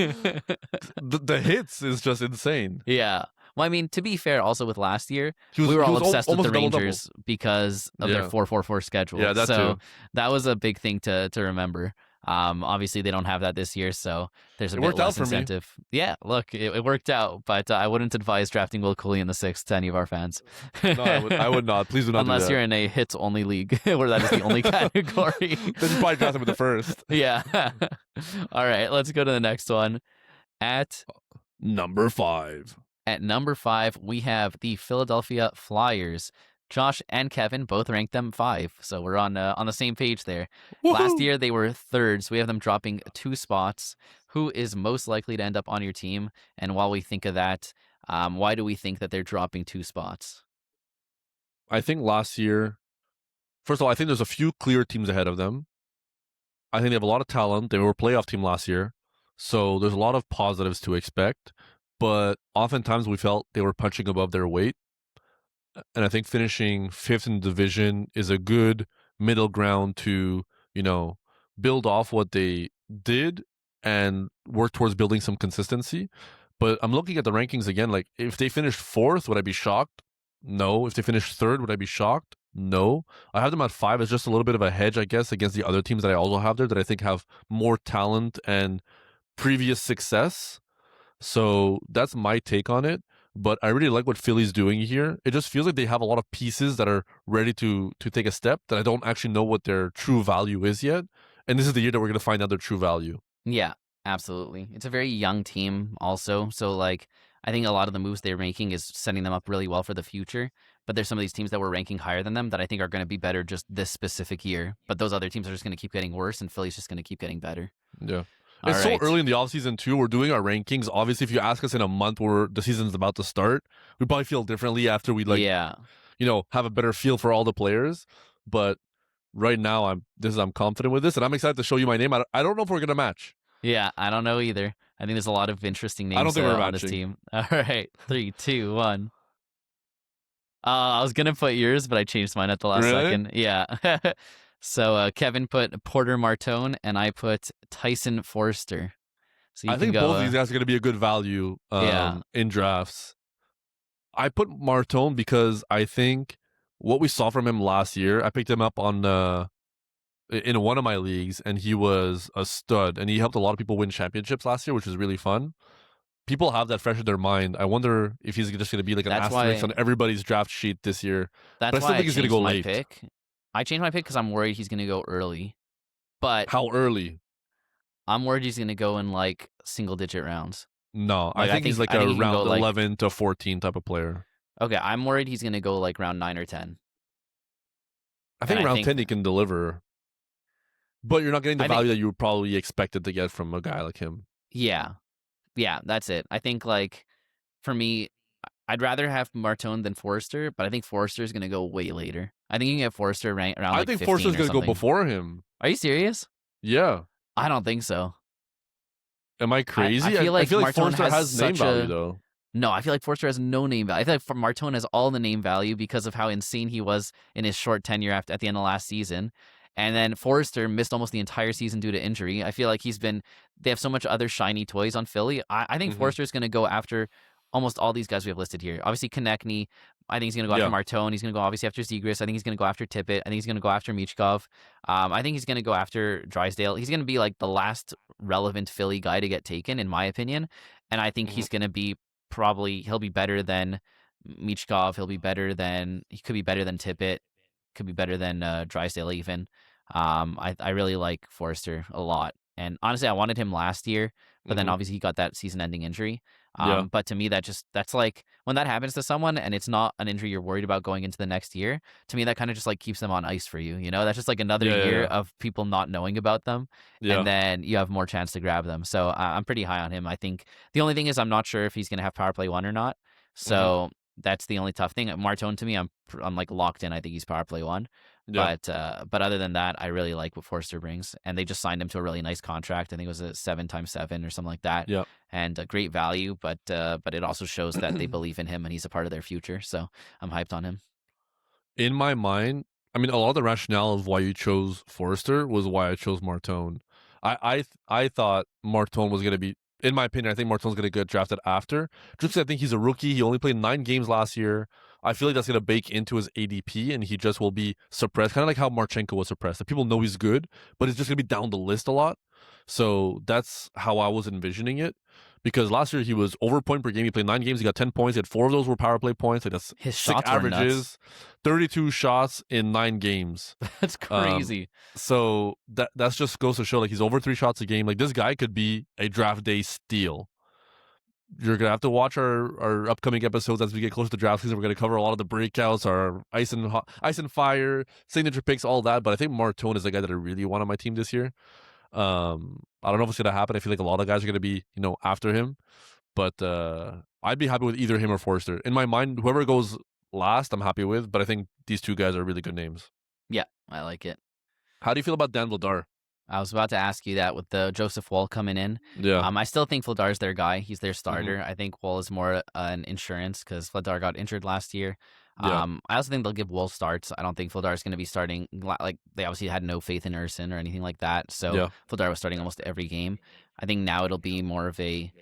The hits is just insane. Yeah. Well, to be fair, also with last year, we were all obsessed with the Rangers because of their 4-4-4 schedule. Yeah, too. That was a big thing to remember. Obviously, they don't have that this year, so there's a It bit worked out less for me. incentive. Yeah, look, it worked out, but I wouldn't advise drafting Will Cooley in the sixth to any of our fans. No, I would not. Please do not do Unless you're that. in a hits only league where that is the only category. Then you probably draft him in the first. Yeah. All right, let's go to the next one. At Number 5. At number 5, we have the Philadelphia Flyers. Josh and Kevin both ranked them 5, so we're on the same page there. Last Woohoo! year they were third, so we have them dropping 2 spots. Who is most likely to end up on your team? And while we think of that, why do we think that they're dropping 2 spots? I think last year, first of all, I think there's a few clear teams ahead of them. I think they have a lot of talent. They were a playoff team last year, so there's a lot of positives to expect. But oftentimes we felt they were punching above their weight. And I think finishing 5th in the division is a good middle ground to, build off what they did and work towards building some consistency. But I'm looking at the rankings again. Like, if they finished 4th, would I be shocked? No. If they finished 3rd, would I be shocked? No. I have them at 5 as just a little bit of a hedge, I guess, against the other teams that I also have there that I think have more talent and previous success. So that's my take on it. But I really like what Philly's doing here. It just feels like they have a lot of pieces that are ready to take a step that I don't actually know what their true value is yet. And this is the year that we're going to find out their true value. Yeah, absolutely. It's a very young team also, so like I think a lot of the moves they're making is setting them up really well for the future. But there's some of these teams that we're ranking higher than them that I think are going to be better just this specific year. But those other teams are just going to keep getting worse, and Philly's just going to keep getting better. Yeah. All It's right. so early in the offseason, too. We're doing our rankings. Obviously, if you ask us in a month where the season's about to start, we probably feel differently after we, Yeah. have a better feel for all the players. But right now, I'm confident with this, and I'm excited to show you my name. I don't know if we're going to match. Yeah, I don't know either. I think there's a lot of interesting I don't names think we're on this matching. team. All right. 3, 2, 1. I was going to put yours, but I changed mine at the last Really? second. Yeah. So Kevin put Porter Martone, and I put Tyson Forster. So you I can think go. both of these guys are going to be a good value Yeah. in drafts. I put Martone because I think what we saw from him last year, I picked him up in one of my leagues, and he was a stud, and he helped a lot of people win championships last year, which was really fun. People have that fresh in their mind. I wonder if he's just going to be like an That's asterisk why- on everybody's draft sheet this year. That's But I still why I think he's going to changed go my late. pick. I changed my pick because I'm worried he's going to go early. But How early? I'm worried he's going to go in like single-digit rounds. No, Like, I think he's like I think a he can go, round like- 11 to 14 type of player. Okay, I'm worried he's going to go like round 9 or 10. I think And I round think- 10 he can deliver. But you're not getting the I think- value that you would probably expected to get from a guy like him. Yeah. Yeah, that's it. I think like for me, I'd rather have Martone than Forrester, but I think Forrester is going to go way later. I think you can get Forrester around I like think 15 Forster's or going to go something. before him. Are you serious? Yeah. I don't think so. Am I crazy? I feel like Forster Martone has name such value, a- though. No, I feel like Forster has no name value. I feel like Martone has all the name value because of how insane he was in his short tenure at the end of last season. And then Forrester missed almost the entire season due to injury. I feel like they have so much other shiny toys on Philly. I think Mhm. Forrester is going to go after almost all these guys we have listed here. Obviously, Konechny. I think he's going to go after Martone. He's going to go obviously after Zegras. I think he's going to go after Tippett. I think he's going to go after Michkov. I think he's going to go after Drysdale. He's going to be like the last relevant Philly guy to get taken, in my opinion. And I think he's going to be he'll be better than Michkov. He could be better than Tippett. Could be better than Drysdale even. I really like Forrester a lot. And honestly, I wanted him last year, but then obviously he got that season-ending injury. Yeah. But to me, that's like when that happens to someone and it's not an injury you're worried about going into the next year. To me, that kind of just like keeps them on ice for you. You know, that's just like another year of people not knowing about them, and then you have more chance to grab them. So I'm pretty high on him. I think the only thing is I'm not sure if he's going to have power play 1 or not. So that's the only tough thing. Martone, to me, I'm like locked in. I think he's power play 1. Yeah. But other than that, I really like what Forster brings, and they just signed him to a really nice contract. I think it was a 7x7 or something like that. Yeah. And a great value, but it also shows that they believe in him and he's a part of their future. So I'm hyped on him. In my mind, I mean, a lot of the rationale of why you chose Forrester was why I chose Martone. I thought Martone was going to be, in my opinion, I think Martone's going to get drafted after, just because I think he's a rookie. He only played 9 games last year. I feel like that's gonna bake into his ADP, and he just will be suppressed, kind of like how Marchenko was suppressed. Like, people know he's good, but it's just gonna be down the list a lot. So that's how I was envisioning it. Because last year he was over point per game. He played 9 games. He got 10 points. He had 4 of those were power play points. Like, that's His sick shots were nuts. averages. 32 shots in 9 games. That's crazy. So that's just goes to show, like, he's over 3 shots a game. Like, this guy could be a draft day steal. You're gonna have to watch our upcoming episodes as we get closer to draft season. We're gonna cover a lot of the breakouts, our ice and fire, signature picks, all that. But I think Martone is the guy that I really want on my team this year. I don't know if it's gonna happen. I feel like a lot of guys are gonna be, after him. But I'd be happy with either him or Forster. In my mind, whoever goes last, I'm happy with. But I think these 2 guys are really good names. Yeah, I like it. How do you feel about Dan Vladar? I was about to ask you that with the Joseph Wall coming in. Yeah. I still think Vladar's their guy. He's their starter. I think Wall is more an insurance because Vladar got injured last year. Yeah. I also think they'll give Wall starts. I don't think Vladar's going to be starting. Like, they obviously had no faith in Urson or anything like that. So Yeah. Vladar was starting almost every game. I think now it'll be more of a,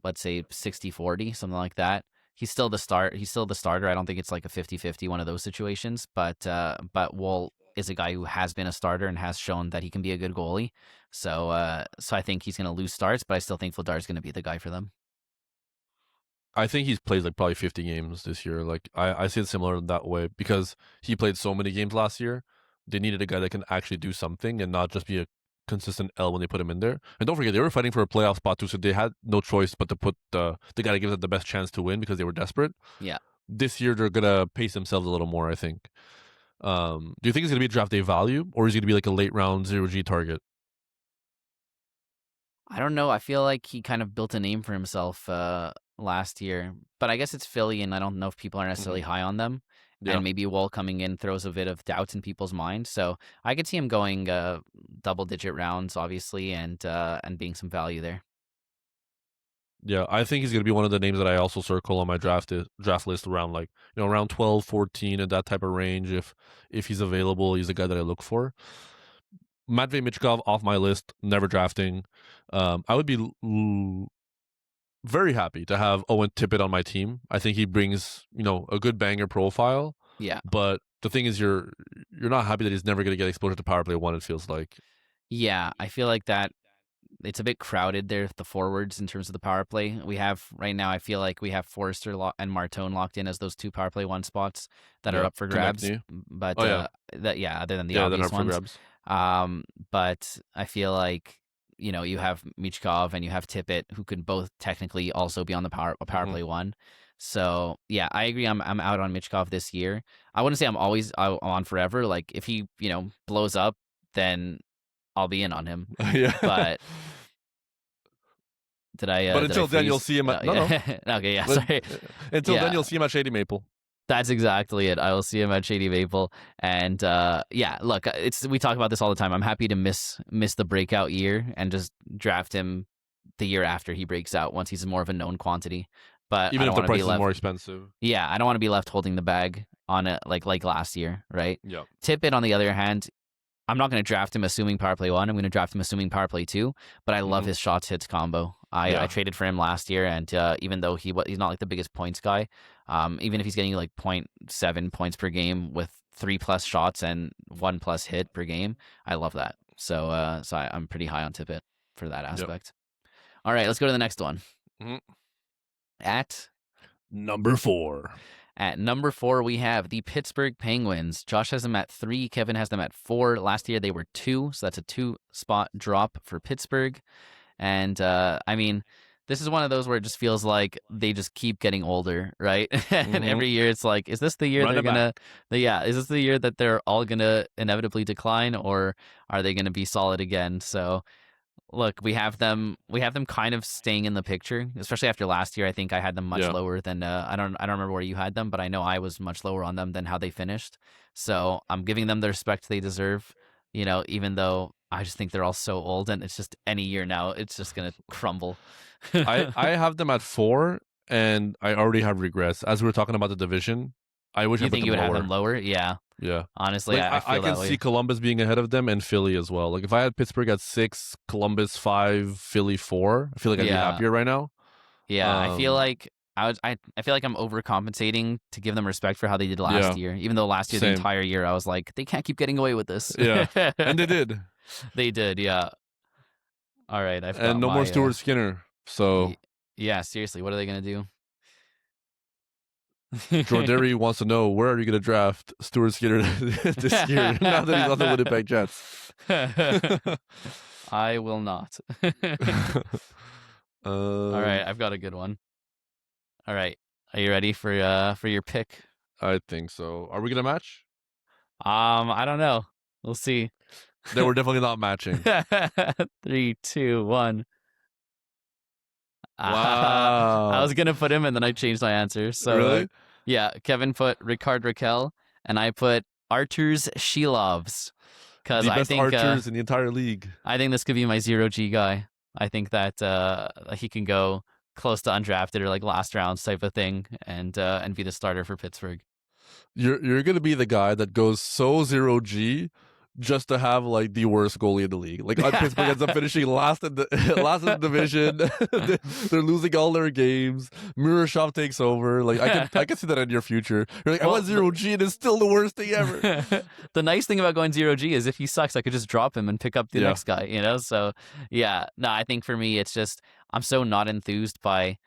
let's say, 60-40, something like that. He's still the starter. I don't think it's like a 50-50, one of those situations. But Wall is a guy who has been a starter and has shown that he can be a good goalie. So I think he's going to lose starts, but I still think Vladar is going to be the guy for them. I think he's played like probably 50 games this year. Like, I see it similar that way because he played so many games last year. They needed a guy that can actually do something and not just be a consistent L when they put him in there. And don't forget, they were fighting for a playoff spot too, so they had no choice but to put the guy that gives them the best chance to win because they were desperate. Yeah. This year they're gonna pace themselves a little more, I think. Do you think it's gonna be a draft day value, or is he gonna be like a late round 0G target? I don't know. I feel like he kind of built a name for himself last year, but I guess it's Philly, and I don't know if people are necessarily high on them. Yeah. And maybe Wall coming in throws a bit of doubt in people's minds. So I could see him going double-digit rounds, obviously, and being some value there. Yeah, I think he's going to be one of the names that I also circle on my draft list around, like, around 12, 14, and that type of range. If he's available, he's the guy that I look for. Matvei Michkov off my list, never drafting. I would be very happy to have Owen Tippett on my team. I think he brings, a good banger profile. Yeah. But the thing is, you're not happy that he's never going to get exposure to power play 1, it feels like. Yeah, I feel like that it's a bit crowded there, the forwards, in terms of the power play. We have right now, I feel like we have Forster and Martone locked in as those 2 power play 1 spots that are up for grabs. Konechny. But Oh, yeah. other than the Yeah, they're obvious up for ones. grabs. But I feel like, you have Michkov and you have Tippett, who can both technically also be on the power play 1. So yeah, I agree. I'm out on Michkov this year. I wouldn't say I'm always on forever. Like, if he blows up, then I'll be in on him. Yeah. But did I? But until then, you'll see him at no. Okay, yeah, sorry. Until then, you'll see him at Shady Maple. That's exactly it. I will see him at Shady Maple, and look, we talk about this all the time. I'm happy to miss the breakout year and just draft him the year after he breaks out once he's more of a known quantity. But even I if don't the price be is left, more expensive. Yeah, I don't want to be left holding the bag on it like last year, right? Yeah. Tippett, on the other hand, I'm not going to draft him assuming power play 1. I'm going to draft him assuming power play 2. But I love his shots hits combo. I traded for him last year, and even though he's not like the biggest points guy, even if he's getting like 0.7 points per game with 3+ shots and 1+ hit per game, I love that. So I'm pretty high on Tippett for that aspect. Yep. All right, let's go to the next one. At number 4. At number 4, we have the Pittsburgh Penguins. Josh has them at 3. Kevin has them at 4. Last year, they were 2, so that's a 2-spot drop for Pittsburgh. And, I mean, this is one of those where it just feels like they just keep getting older, right? And every year it's like, is this the year they're going to... is this the year that they're all going to inevitably decline, or are they going to be solid again? So... Look, we have them kind of staying in the picture, especially after last year. I think I had them much lower than I don't remember where you had them, but I know I was much lower on them than how they finished. So I'm giving them the respect they deserve, even though I just think they're all so old, and it's just any year now, it's just gonna crumble. I have them at 4, and I already have regrets. As we were talking about the division, I wish you I think you would have them lower, yeah. Yeah. Honestly, like, I feel can see Columbus being ahead of them and Philly as well. Like, if I had Pittsburgh at 6, Columbus 5, Philly 4, I feel like I'd be happier right now. Yeah, I feel like I feel like I'm overcompensating to give them respect for how they did last Yeah, year. Even though last year, the same. entire year, I was like, they can't keep getting away with this. Yeah, and they did. They did, yeah. All right, I've And got no more my. Stuart Skinner. So Yeah, seriously, what are they gonna do? Jordary wants to know, where are you going to draft Stuart Skinner this year now that he's on the Winnipeg Jets? I will not. All right, I've got a good one. All right, are you ready for your pick? I think so. Are we going to match? I don't know. We'll see. Then we're definitely not matching. 3, 2, 1. Wow. I was gonna put him, and then I changed my answer. So really? yeah, Kevin put Ricard Raquel, and I put Arturs Shilovs, because The I best think archers in the entire league. I think this could be my 0G guy. I think that he can go close to undrafted or like last rounds type of thing, and be the starter for Pittsburgh. You're going to be the guy that goes so 0G just to have like the worst goalie in the league. Like Pittsburgh ends up finishing last in the division. They're losing all their games. Miroshov takes over. Like I can see that in your future. You're like, I went 0G and it's still the worst thing ever. The nice thing about going 0G is if he sucks, I could just drop him and pick up the next guy, you know? So yeah, no, I think for me, it's just, I'm so not enthused by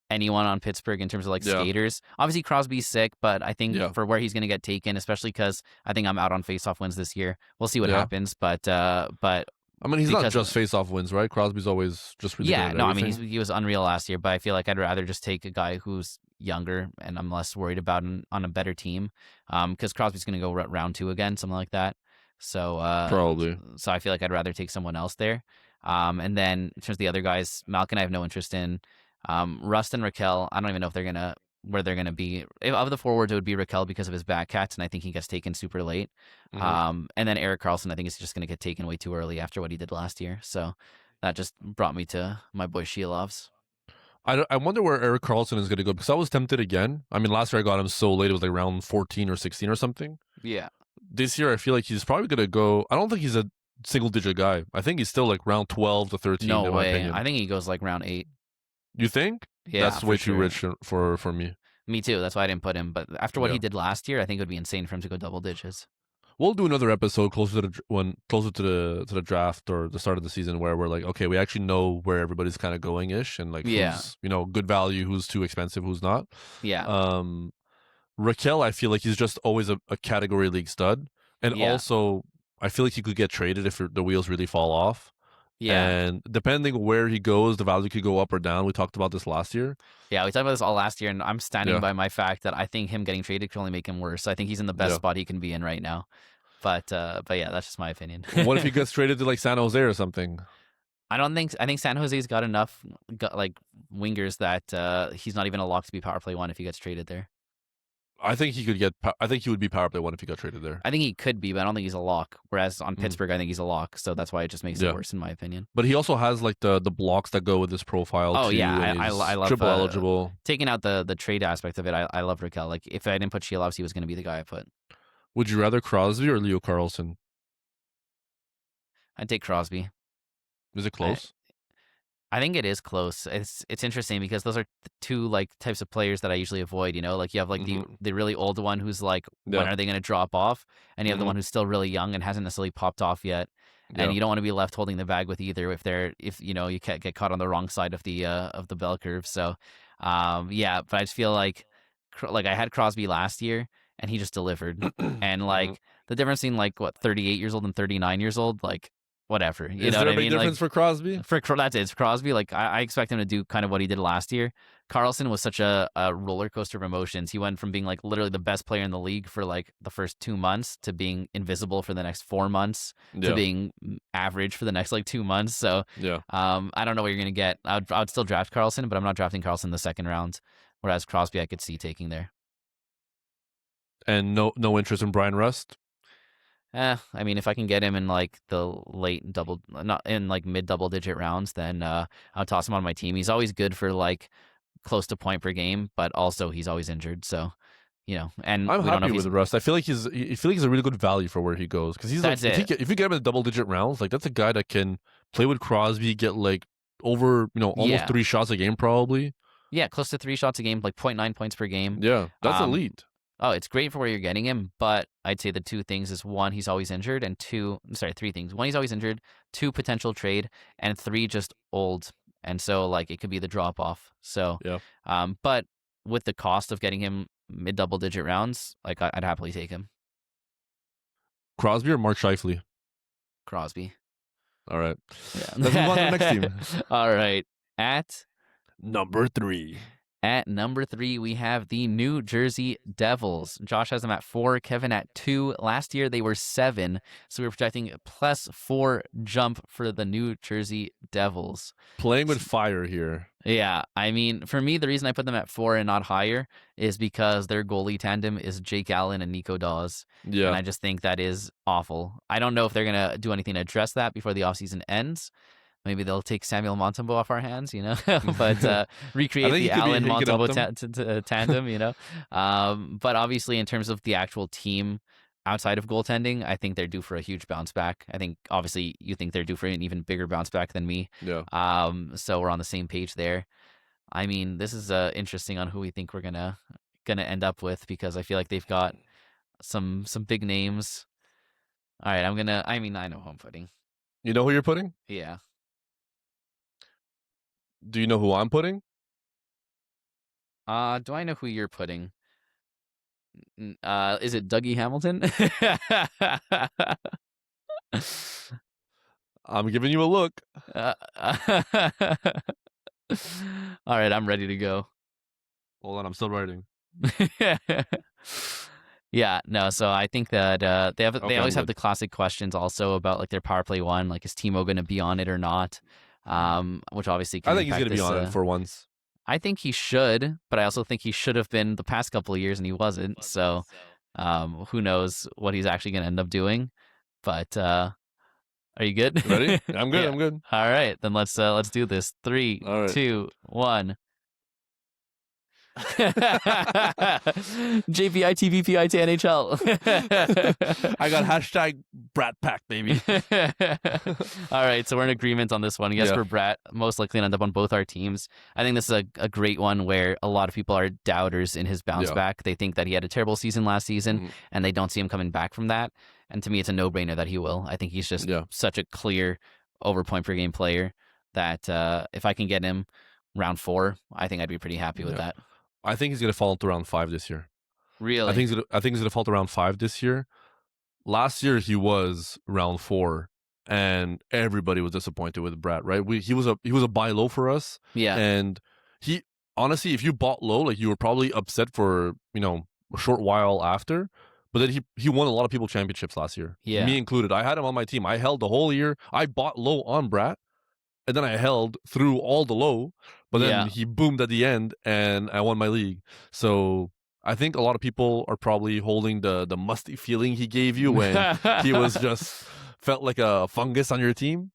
anyone on Pittsburgh in terms of like skaters. Obviously Crosby's sick, but I think for where he's going to get taken, especially because I think I'm out on faceoff wins this year. We'll see what happens, but I mean, he's not just face-off wins, right? Crosby's always just really good at no, everything. I mean, he was unreal last year, but I feel like I'd rather just take a guy who's younger and I'm less worried about on a better team, because Crosby's going to go round 2 again, something like that. So probably. So I feel like I'd rather take someone else there. And then in terms of the other guys, Malkin I have no interest in. Rust and Raquel, I don't even know if where they're gonna be. Of the forwards, it would be Raquel because of his back cats, and I think he gets taken super late. And then Erik Karlsson, I think is just gonna get taken way too early after what he did last year. So that just brought me to my boy Shilovs. I wonder where Erik Karlsson is gonna go, because I was tempted again. I mean, last year I got him so late; it was like round 14 or 16 or something. Yeah. This year I feel like he's probably gonna go. I don't think he's a single-digit guy. I think he's still like round 12 to 13. No in way. my opinion. I think he goes like round 8. You think? Yeah, that's way too rich for me. Me too. That's why I didn't put him. But after what he did last year, I think it would be insane for him to go double digits. We'll do another episode closer to the draft or the start of the season where we're like, okay, we actually know where everybody's kind of going ish, and like who's good value, who's too expensive, who's not. Yeah. Raquel, I feel like he's just always a category league stud, and also I feel like he could get traded if the wheels really fall off. Yeah. And depending where he goes, the value could go up or down. We talked about this last year. Yeah, we talked about this all last year, and I'm standing by my fact that I think him getting traded could only make him worse. I think he's in the best spot he can be in right now. But yeah, that's just my opinion. What if he gets traded to like San Jose or something? I think San Jose's got enough like wingers that he's not even a lock to be power play 1 if he gets traded there. I think he would be power play 1 if he got traded there. I think he could be, but I don't think he's a lock. Whereas on Pittsburgh, I think he's a lock. So that's why it just makes it worse, in my opinion. But he also has like the blocks that go with his profile. Oh too, yeah, I love triple eligible. Taking out the trade aspect of it, I love Raquel. Like if I didn't put Shilovs, he was going to be the guy I put. Would you rather Crosby or Leo Carlsson? I'd take Crosby. Is it close? I think it is close. It's interesting because those are the two like types of players that I usually avoid. You know, like you have like the really old one who's like, when are they going to drop off? And you have the one who's still really young and hasn't necessarily popped off yet. And you don't want to be left holding the bag with either if you can't get caught on the wrong side of the bell curve. So but I just feel like I had Crosby last year and he just delivered. And like the difference between like 38 years old and 39 years old, like whatever. You Is know there what a big difference for Crosby? That's it. It's Crosby. Like I expect him to do kind of what he did last year. Karlsson was such a roller coaster of emotions. He went from being like literally the best player in the league for like the first 2 months to being invisible for the next 4 months to being average for the next like 2 months. So I don't know what you're gonna get. I would still draft Karlsson, but I'm not drafting Karlsson in the second round. Whereas Crosby, I could see taking there. And no interest in Brian Rust. I mean, if I can get him in like the late not in like mid double digit rounds, then I'll toss him on my team. He's always good for like close to point per game, but also he's always injured. So, and I'm happy with Rust. I feel like he's a really good value for where he goes, because he's like, if you get him in double digit rounds, like that's a guy that can play with Crosby, get like over almost 3 shots a game probably. Yeah, close to 3 shots a game, like 0.9 points per game. Yeah, that's Um, elite. Oh, it's great for where you're getting him, but I'd say the two things is one, he's always injured, and three things. One, he's always injured, two, potential trade, and three, just old. And so, like, it could be the drop off. So, Yeah. but with the cost of getting him mid double digit rounds, like, I'd happily take him. Crosby or Mark Scheifele? Crosby. All right. Yeah. Let's move on to the next team. All right. Number 3. At number 3, we have the New Jersey Devils. Josh has them at 4, Kevin at 2. Last year, they were 7, so we're projecting a +4 jump for the New Jersey Devils. Playing with fire here. Yeah, I mean, for me, the reason I put them at 4 and not higher is because their goalie tandem is Jake Allen and Nico Dawes. Yeah. And I just think that is awful. I don't know if they're going to do anything to address that before the offseason ends. Maybe they'll take Samuel Montembeault off our hands, but recreate the Allen Montembeault tandem, But obviously, in terms of the actual team outside of goaltending, I think they're due for a huge bounce back. I think, obviously, you think they're due for an even bigger bounce back than me. Yeah. So we're on the same page there. I mean, this is interesting on who we think we're gonna end up with, because I feel like they've got some big names. All right, I know who I'm putting. You know who you're putting? Yeah. Do you know who I'm putting? Do I know who you're putting? Is it Dougie Hamilton? I'm giving you a look. All right, I'm ready to go. Hold on, I'm still writing. Yeah, no, so I think that they always have the classic questions also about, like, their power play one, like, is Timo going to be on it or not? Which obviously can I think he's going to be on it for once. I think he should, but I also think he should have been the past couple of years, and he wasn't. So, who knows what he's actually going to end up doing? But are you good? Ready? I'm good. Yeah. I'm good. All right, then let's do this. 3, 2, 1. JPI TVPI to NHL. I got hashtag Brat Pack, baby. All right, so we're in agreement on this one. Yes, Yeah. for Brat, most likely to end up on both our teams. I think this is a great one where a lot of people are doubters in his bounce back. They think that he had a terrible season last season, and they don't see him coming back from that. And to me, it's a no-brainer that he will. I think he's just such a clear over point per game player that if I can get him round 4, I think I'd be pretty happy with that. I think he's going to fall into round 5 this year. Really? I think he's going to fall to round 5 this year. Last year he was round 4, and everybody was disappointed with Brad. Right? He was a buy low for us. Yeah. And he honestly, if you bought low, like, you were probably upset for a short while after. But then he won a lot of people championships last year. Yeah. Me included. I had him on my team. I held the whole year. I bought low on Brad. And then I held through all the low, but then he boomed at the end, and I won my league. So I think a lot of people are probably holding the musty feeling he gave you when he was just felt like a fungus on your team.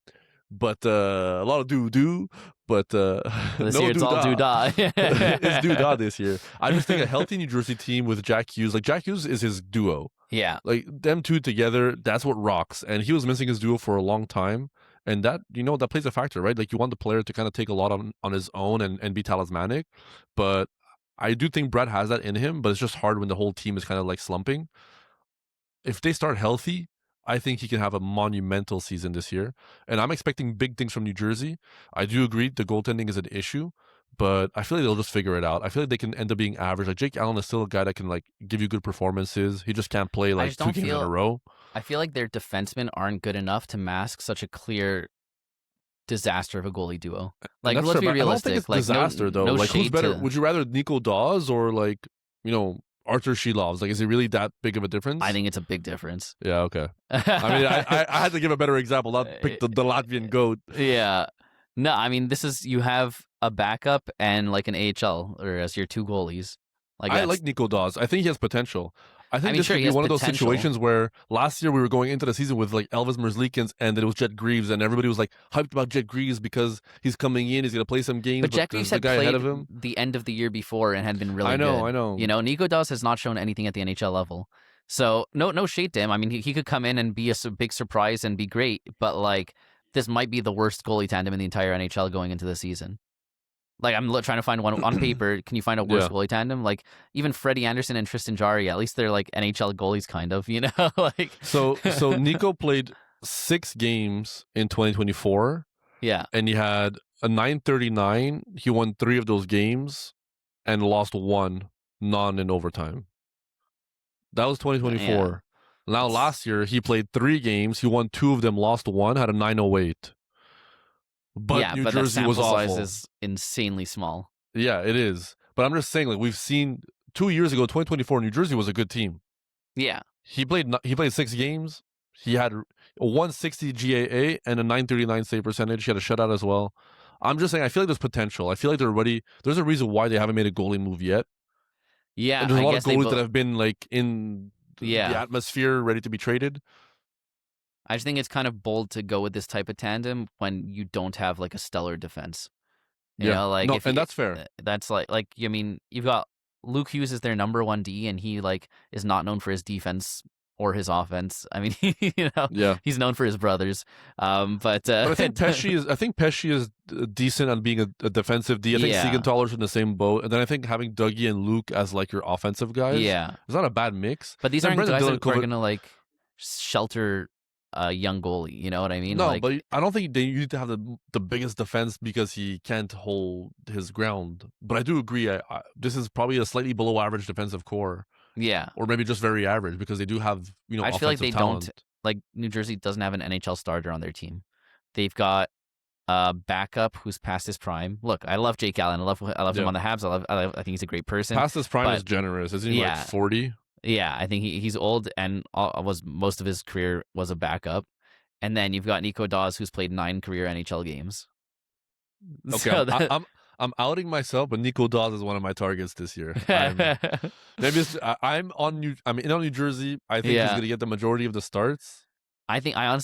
But a lot of do, but this no year it's all do-da. It's do-da this year. I just think a healthy New Jersey team with Jack Hughes, like, Jack Hughes is his duo. Yeah. Like, them two together, that's what rocks. And he was missing his duo for a long time. And that, that plays a factor, right? Like, you want the player to kind of take a lot on his own and be talismanic. But I do think Brett has that in him, but it's just hard when the whole team is kind of like slumping. If they start healthy, I think he can have a monumental season this year. And I'm expecting big things from New Jersey. I do agree the goaltending is an issue, but I feel like they'll just figure it out. I feel like they can end up being average. Like, Jake Allen is still a guy that can, like, give you good performances. He just can't play like 2 games in a row. I feel like their defensemen aren't good enough to mask such a clear disaster of a goalie duo. Like, let's be realistic. I don't think it's like, disaster, though. No like, who's better? to... Would you rather Nico Dawes or, like, Arthur Shilovs? Like, is it really that big of a difference? I think it's a big difference. Yeah, okay. I mean, I had to give a better example, not pick the Latvian goat. Yeah. No, I mean, you have a backup and, like, an AHL or as your 2 goalies. Like, I like Nico Dawes. I think he has potential. I think this could be one of those situations where last year we were going into the season with, like, Elvis Merzlikins, and then it was Jet Greaves, and everybody was, like, hyped about Jet Greaves because he's coming in, he's going to play some games, but Jet Greaves had the guy played ahead of him. The end of the year before and had been really good. I know. Nico Dawes has not shown anything at the NHL level. So, no shade to him. I mean, he could come in and be a big surprise and be great, but, like, this might be the worst goalie tandem in the entire NHL going into the season. Like I'm trying to find one on paper. Can you find a worse Yeah. goalie tandem? Like even Freddie Anderson and Tristan Jarry. At least they're like NHL goalies, kind of. You know, like So Nico played 6 games in 2024, yeah, and he had a 939. He won 3 of those games, and lost 1, none in overtime. That was yeah. 2024. Now It's, last year he played 3 games. He won 2 of them, lost 1, had a 908. But yeah, New but that Jersey was sample size awful. is insanely small. Yeah, it is. But I'm just saying, like we've seen 2 years ago, 2024, New Jersey was a good team. Yeah, He played 6 games. He had a 160 GAA and a 939 save percentage. He had a shutout as well. I'm just saying, I feel like there's potential. I feel like they're ready. There's a reason why they haven't made a goalie move yet. yeah. And there's a I lot of guess they goalies both. that have been like in the Yeah, atmosphere, ready to be traded. I just think it's kind of bold to go with this type of tandem when you don't have like a stellar defense. You Yeah, know, like no, if and you, that's fair. that's like I mean, you've got Luke Hughes is their number 1D, and he like is not known for his defense or his offense. I mean, you know, Yeah, he's known for his brothers. But but I think Pesci is decent on being a defensive D. I think yeah, Siegenthaler's in the same boat, and then I think having Dougie and Luke as like your offensive guys yeah. is not a bad mix. But these Then aren't Brendan guys Dillon that are gonna like shelter a young goalie. You know what I mean? No, Like, but I don't think you need to have the biggest defense because he can't hold his ground. But I do agree. This is probably a slightly below average defensive core, yeah. or maybe just very average because they do have I just feel like offensive they talent. don't like New Jersey doesn't have an NHL starter on their team. They've got a backup who's past his prime. Look, I love Jake Allen. I love him on the Habs. I think he's a great person. Past his prime but, is generous. Isn't he like 40? Yeah, I think he's old and was most of his career was a backup. And then you've got Nico Dawes, who's played 9 career NHL games. Okay, So I'm outing myself, but Nico Dawes is one of my targets this year. I'm in on New Jersey. I think he's going to get the majority of the starts. I think I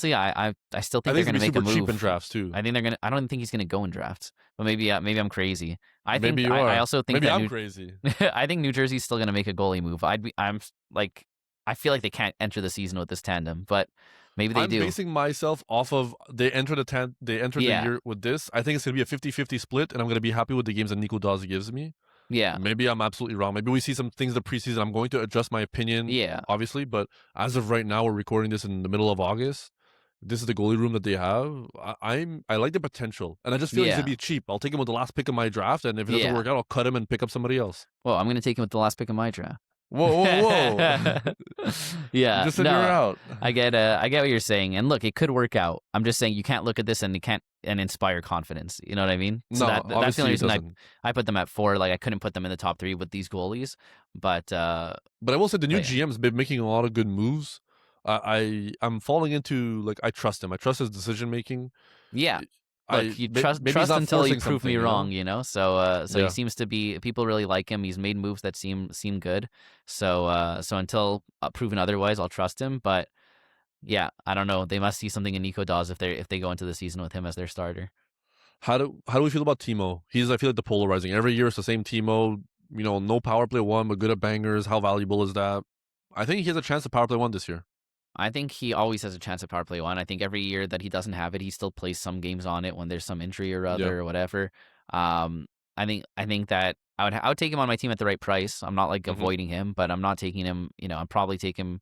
still think I they're think going to make a move. cheap in drafts too. I think they're going to. I don't think he's going to go in drafts, but maybe I'm crazy. Maybe you are. I also think maybe that I'm crazy. I think New Jersey's still going to make a goalie move. I feel like they can't enter the season with this tandem, but maybe they do. I'm basing myself off of they entered the year with this. I think it's going to be a 50-50 split, and I'm going to be happy with the games that Nico Dawes gives me. Yeah. Maybe I'm absolutely wrong. Maybe we see some things the preseason. I'm going to adjust my opinion, obviously, but as of right now, we're recording this in the middle of August. This is the goalie room that they have. I like the potential, and I just feel he's gonna be cheap. I'll take him with the last pick of my draft, and if it doesn't work out, I'll cut him and pick up somebody else. Well, I'm gonna take him with the last pick of my draft. Whoa! Yeah, you just said you're out. I get what you're saying, and look, it could work out. I'm just saying you can't look at this and you can't inspire confidence. You know what I mean? So no, that's the only reason I put them at 4. Like I couldn't put them in the top 3 with these goalies, but I will say the new GM's been making a lot of good moves. I'm falling into like I trust him. I trust his decision making. Yeah. Look, you trust until you prove me wrong, you know. So he seems to be people really like him. He's made moves that seem good. So until proven otherwise, I'll trust him. But yeah, I don't know. They must see something in Nico Dawes if they go into the season with him as their starter. How do we feel about Timo? I feel like the polarizing. Every year it's the same Timo. No power play 1, but good at bangers. How valuable is that? I think he has a chance to power play 1 this year. I think he always has a chance at power play 1. I think every year that he doesn't have it, he still plays some games on it when there's some injury or other or whatever. I think that I would take him on my team at the right price. I'm not like avoiding him, but I'm not taking him. I'd probably take him.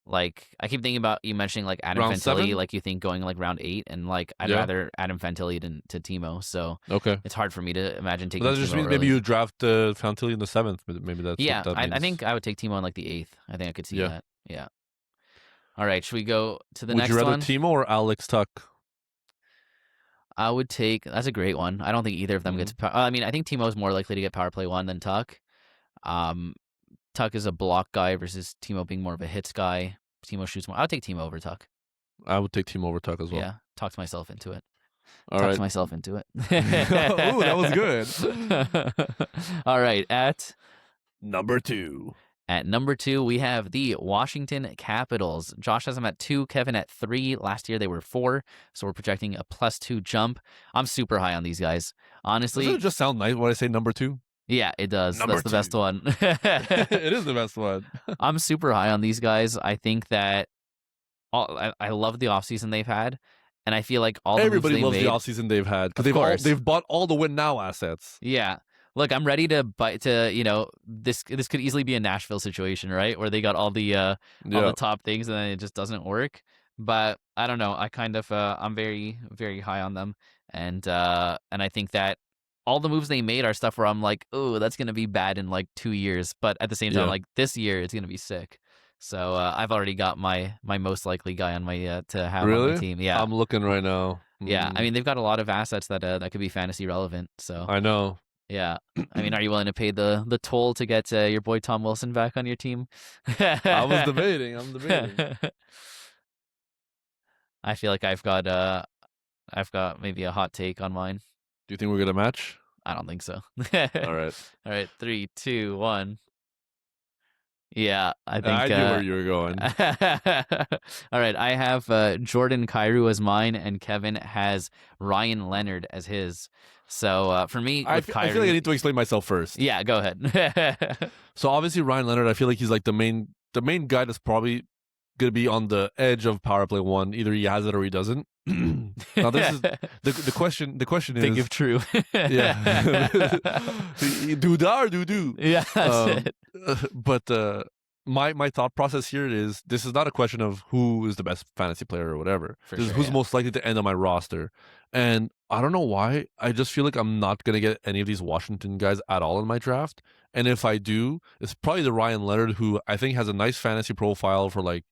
Like I keep thinking about you mentioning like Adam round Fantilli, 7? like you think going like round 8, and like I'd rather Adam Fantilli than to Timo. So it's hard for me to imagine taking. But that just means maybe you draft Fantilli in the 7th. Maybe that's what that means. I think I would take Timo in like the 8th. I think I could see that. Yeah. All right, should we go to the next one? Would you rather Timo or Alex Tuck? I would take. That's a great one. I don't think either of them gets. I mean, I think Timo is more likely to get power play 1 than Tuck. Tuck is a block guy versus Timo being more of a hits guy. Timo shoots more. I would take Timo over Tuck. I would take Timo over Tuck as well. Yeah, talked myself into it. Talked myself into it. Ooh, that was good. All right, at number 2. At number 2, we have the Washington Capitals. Josh has them at 2, Kevin at 3. Last year they were 4, so we're projecting a +2 jump. I'm super high on these guys. Honestly, doesn't it just sound nice when I say number 2? Yeah, it does. That's the best one. It is the best one. I'm super high on these guys. I think that I love the offseason they've had. And I feel like all the moves Everybody they loves the made, offseason they've had because of course. they've bought all the win now assets. Yeah. Look, I'm ready to buy to, this could easily be a Nashville situation, right? Where they got all the Yeah, top things and then it just doesn't work. But I don't know. I kind of I'm very, very high on them. And I think that all the moves they made are stuff where I'm like, oh, that's gonna be bad in like 2 years. But at the same time, yeah. like this year it's gonna be sick. So I've already got my most likely guy on my to have on my Really? team. Yeah. I'm looking right now. Yeah. I mean they've got a lot of assets that could be fantasy relevant. So I know. yeah. I mean, are you willing to pay the toll to get your boy Tom Wilson back on your team? I was debating. I'm debating. I feel like I've got maybe a hot take on mine. Do you think we're gonna match? I don't think so. All right. All right, 3, 2, 1. Yeah, I I think. knew where you were going. All right, I have Jordan Kyrou as mine, and Kevin has Ryan Leonard as his. So for me, I with feel like I need to explain myself first. yeah, go ahead. So obviously Ryan Leonard, I feel like he's like the main guy that's probably gonna be on the edge of power play one. Either he has it or he doesn't. Now this is the question. The question Think is, if true. yeah, do da or do. Yeah, that's it. But my thought process here is this is not a question of who is the best fantasy player or whatever. For This is sure, who's yeah. most likely to end on my roster. And I don't know why. I just feel like I'm not gonna get any of these Washington guys at all in my draft. And if I do, it's probably the Ryan Leonard, who I think has a nice fantasy profile for like,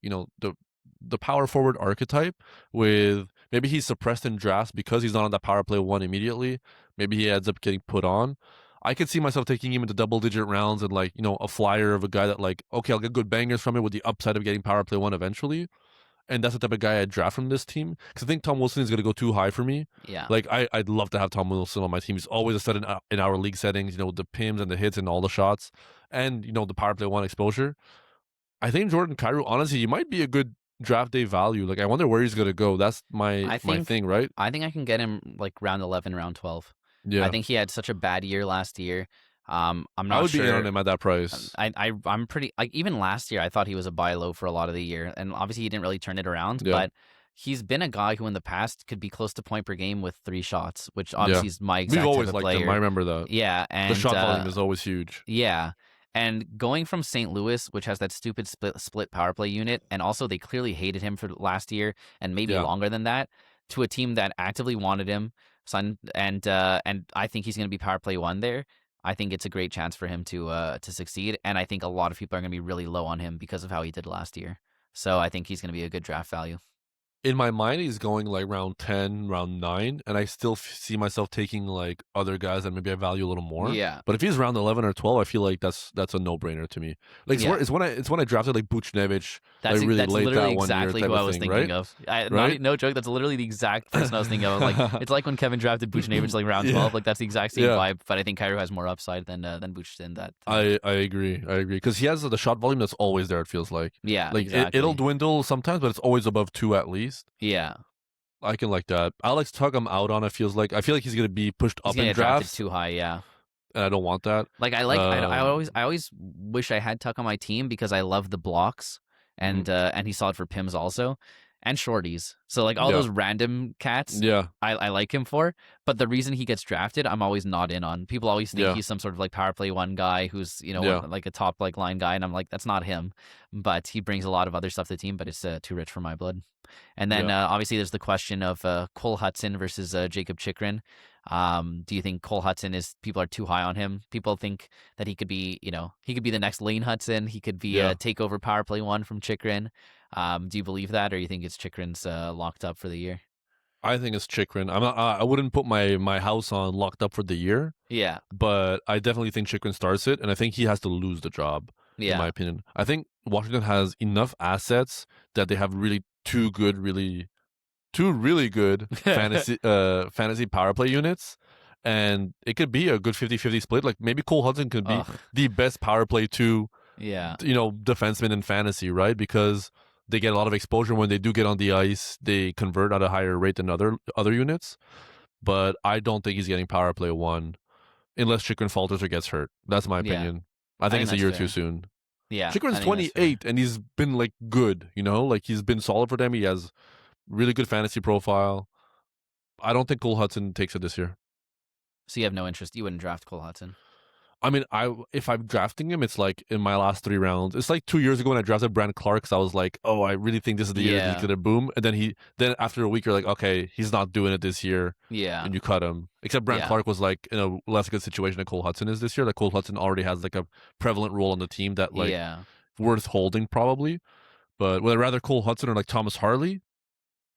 the power forward archetype. With maybe he's suppressed in drafts because he's not on that power play one immediately. Maybe he ends up getting put on. I could see myself taking him into double digit rounds and like, a flyer of a guy that like, okay, I'll get good bangers from it with the upside of getting power play one eventually. And that's the type of guy I'd draft from this team. Because I think Tom Wilson is going to go too high for me. Yeah. Like, I'd love to have Tom Wilson on my team. He's always a stud in our league settings, the pims and the hits and all the shots. And, the power play one exposure. I think Jordan Kyrou, honestly, he might be a good draft day value. Like, I wonder where he's going to go. That's my thing, right? I think I can get him like round 11, round 12. Yeah. I think he had such a bad year last year. I'm not I would sure. be in on him at that price. I'm pretty like even last year I thought he was a buy low for a lot of the year, and obviously he didn't really turn it around. Yeah. But he's been a guy who in the past could be close to point per game with 3 shots, which obviously is my exact We've always type of liked player. him. I remember that. Yeah, and The shot volume is always huge. Yeah. And going from St. Louis, which has that stupid split power play unit, and also they clearly hated him for last year and maybe longer than that, to a team that actively wanted him, and I think he's going to be power play one there. I think it's a great chance for him to succeed, and I think a lot of people are going to be really low on him because of how he did last year. So I think he's going to be a good draft value. In my mind, he's going like round 10, round 9, and I still see myself taking like other guys that maybe I value a little more. Yeah. But if he's round 11 or 12, I feel like that's a no-brainer to me. Like it's when I drafted like Buchnevich, That's like really that's late literally that 1 year exactly type who I of was thing, thinking right? of. Right? No joke. That's literally the exact person I was thinking of. Like it's like when Kevin drafted Buchnevich like round 12. Like that's the exact same vibe. But I think Kyrou has more upside than Buch in that. I agree. Because he has the shot volume that's always there. It feels like. Yeah, Like exactly. it'll dwindle sometimes, but it's always above 2 at least. Yeah. I can like that. Alex Tug, I'm out on. I feel like he's gonna be pushed He's up gonna in get drafted drafts, too high. Yeah. and I don't want that. Like I always wish I had Tuck on my team because I love the blocks and he's solid for Pims also and shorties. So like all those random cats, Yeah, I like him for. But the reason he gets drafted, I'm always not in on. People always think he's some sort of like power play one guy who's like a top like line guy, and I'm like that's not him. But he brings a lot of other stuff to the team, but it's too rich for my blood. And then obviously there's the question of Cole Hudson versus Jacob Chikrin. Do you think Cole Hudson people are too high on him? People think that he could be the next Lane Hudson. He could be a takeover power play one from Chikrin. Do you believe that, or you think it's Chikrin's locked up for the year? I think it's Chikrin. I wouldn't put my house on locked up for the year. Yeah, but I definitely think Chikrin starts it, and I think he has to lose the job. Yeah. In my opinion, I think Washington has enough assets that they have really two really good fantasy power play units, and it could be a good 50-50 split. Like maybe Cole Hudson could be the best power play 2 defenseman in fantasy, right? Because they get a lot of exposure when they do get on the ice. They convert at a higher rate than other units. But I don't think he's getting power play 1 unless Chikrin falters or gets hurt. That's my opinion. I think it's a year too soon. Yeah, Chikrin's 28 and he's been like good, like he's been solid for them. He has Really good fantasy profile. I don't think Cole Hudson takes it this year. So you have no interest. You wouldn't draft Cole Hudson. I mean, if I'm drafting him, it's like in my last 3 rounds. It's like 2 years ago when I drafted Brand Clark, because I was like, oh, I really think this is the year that he's gonna boom. And then after a week, you're like, okay, he's not doing it this year. Yeah. And you cut him. Except Brand Clark was like in a less good situation than Cole Hudson is this year. Like Cole Hudson already has like a prevalent role on the team that like worth holding probably. But would I rather Cole Hudson or like Thomas Harley?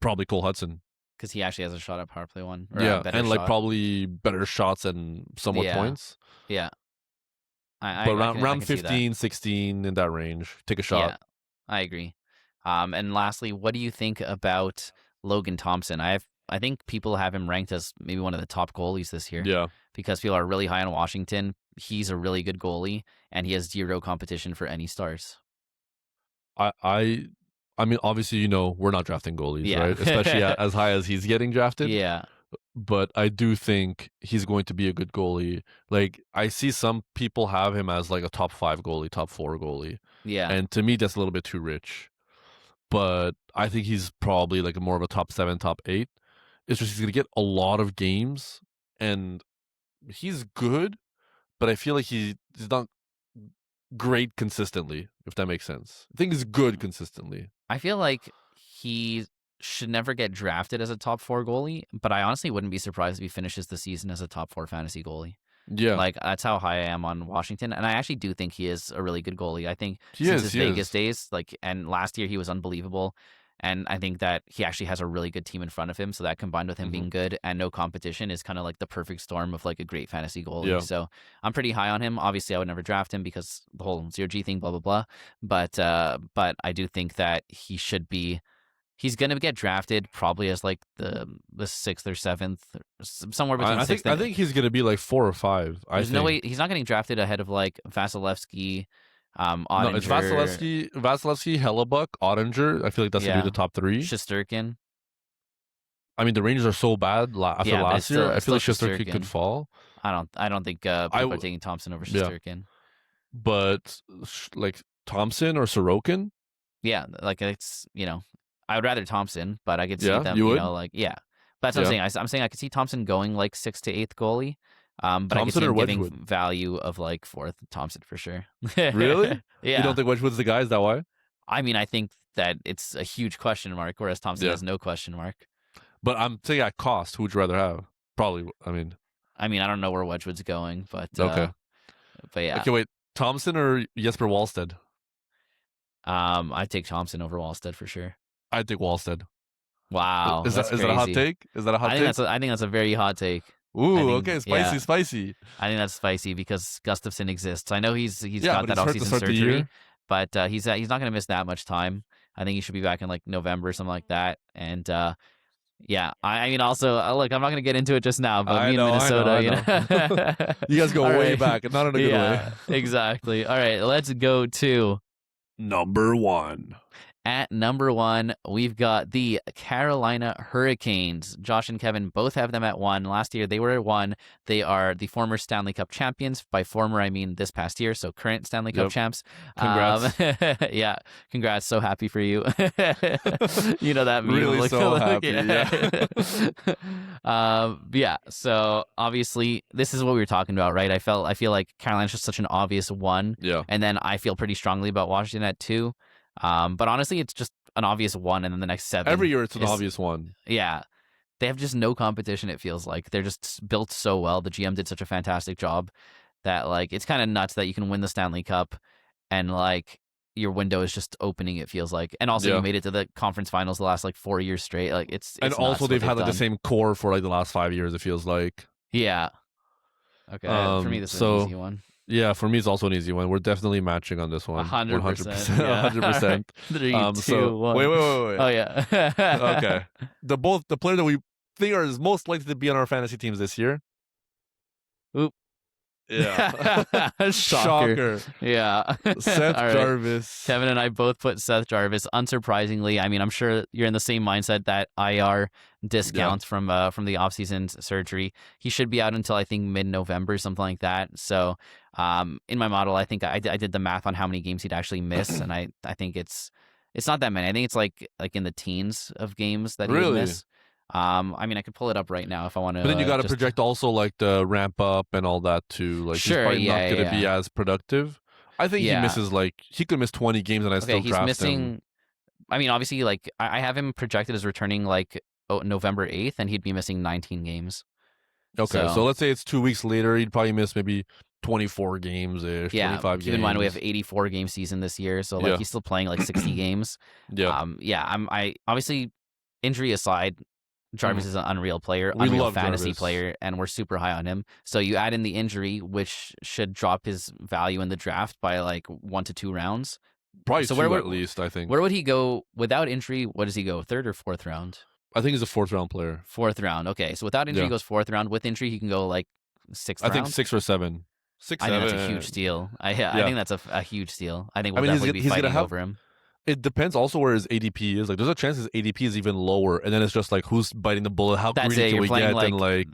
Probably Cole Hudson. Because he actually has a shot at power play one. Or and like probably better shots and somewhat points. Yeah. But round 15, 16, in that range. Take a shot. Yeah, I agree. And lastly, what do you think about Logan Thompson? I think people have him ranked as maybe one of the top goalies this year. Yeah. Because people are really high on Washington. He's a really good goalie, and he has zero competition for any stars. I mean, obviously, we're not drafting goalies, right? Especially as high as he's getting drafted. Yeah. But I do think he's going to be a good goalie. Like, I see some people have him as like a top 5 goalie, top 4 goalie. Yeah. And to me, that's a little bit too rich. But I think he's probably like more of a top 7, top 8. It's just he's going to get a lot of games, and he's good, but I feel like he's not great consistently, if that makes sense. I think he's good consistently. I feel like he should never get drafted as a top 4 goalie, but I honestly wouldn't be surprised if he finishes the season as a top 4 fantasy goalie. Yeah. Like, that's how high I am on Washington, and I actually do think he is a really good goalie. I think since his Vegas days, and last year he was unbelievable, and I think that he actually has a really good team in front of him, so that combined with him being good and no competition is kind of like the perfect storm of like a great fantasy goalie. Yeah. So I'm pretty high on him. Obviously, I would never draft him because the whole 0G thing, blah, blah, blah. But I do think that he should be... He's going to get drafted probably as like the 6th or 7th, somewhere between 6th. I think he's going to be like 4 or 5. There's no way he's not getting drafted ahead of like Vasilevsky, Ottinger. No, it's Vasilevsky, Hellebuck, Ottinger. I feel like that's going to be the top 3. Shesterkin. I mean, the Rangers are so bad after last year. I feel like Shesterkin could fall. I don't think people are taking Thompson over Shesterkin. But like Thompson or Sorokin? Yeah, like it's, I would rather Thompson, but I could see them, But that's what I'm saying. I'm saying I could see Thompson going like 6th to 8th goalie. But Thompson, I could see him giving value of like 4th. Thompson for sure. Really? Yeah. You don't think Wedgwood's the guy? Is that why? I mean, I think that it's a huge question mark, whereas Thompson has no question mark. But I'm saying at cost, who would you rather have? Probably, I mean, I don't know where Wedgwood's going, but okay. But yeah. Okay, wait. Thompson or Jesper Wallstedt? I'd take Thompson over Wallstedt for sure. I'd take Wallstedt. Wow. Is that a hot take? Is that a hot take? I think that's a very hot take. Ooh, okay, spicy. I think that's spicy because Gustafsson exists. I know he's got that offseason surgery, but he's not going to miss that much time. I think he should be back in like November or something like that. And I mean, also, look, I'm not going to get into it just now, but me in Minnesota, I know. You guys go way back, not in a good way. Exactly. All right, let's go to number 1. At number 1, we've got the Carolina Hurricanes. Josh and Kevin both have them at 1. Last year, they were at 1. They are the former Stanley Cup champions. By former, I mean this past year, so current Stanley Cup champs. Congrats. Yeah, congrats. So happy for you. You know that meme. Really so happy, yeah. So obviously, this is what we were talking about, right? I feel like Carolina's just such an obvious 1. Yeah. And then I feel pretty strongly about Washington at 2. But honestly, it's just an obvious 1, and then the next 7. Every year, it's an obvious 1. Yeah, they have just no competition. It feels like they're just built so well. The GM did such a fantastic job that like it's kind of nuts that you can win the Stanley Cup, and like your window is just opening. It feels like, and also you made it to the conference finals the last like 4 years straight. Like it's and also they've had like the same core for like the last 5 years. It feels like. Yeah. Okay. For me, this is an easy one. Yeah, for me, it's also an easy one. We're definitely matching on this one. 100%. 100%. 3, 2, 1. Wait. Oh, yeah. Okay. The player that we think is most likely to be on our fantasy teams this year. Oop. Yeah. Shocker. Yeah. Seth Jarvis. Kevin and I both put Seth Jarvis. Unsurprisingly, I mean, I'm sure you're in the same mindset that IR discount from the offseason surgery. He should be out until I think mid-November, something like that. So in my model, I think I did the math on how many games he'd actually miss, and I think it's It's not that many. I think it's like in the teens of games that he would Really? miss. I mean, I could pull it up right now if I want But then you to. got to Just project also like the ramp up and all that too. Like he's sure, probably not yeah, going yeah, to be yeah. as productive. I think he Yeah. misses like he could miss 20 games and I Okay, still he's draft him. missing. I mean, obviously, like I have him projected as returning like November 8th, and he'd be missing 19 games. Okay, so So let's say it's 2 weeks later, he'd probably miss maybe 24 games ish, yeah, 25 keep in mind we have games. 84 game season this year, so like Yeah, he's still playing like 60 games. yeah. Yeah, I obviously injury aside, Mhm. Jarvis is an unreal player, We unreal love fantasy Jarvis. player, and we're super high on him. So you add in the injury, which should drop his value in the draft by like 1 to 2 rounds. Probably So two at least, I where think. would he go without injury? What does he go? Third or fourth round? I think he's a fourth round player. Fourth round. Okay, so without injury, he Yeah. goes fourth round. With injury, he can go like sixth I think round. 6 or 7. 6, I think that's a huge 7. steal. I Yeah. think that's a huge steal. I think I we'll mean, definitely be he's going to fighting have. over him. It depends also where his ADP is. Like, there's a chance his ADP is even lower. And then it's just like, who's biting the bullet? How That's greedy it. can we get? And like,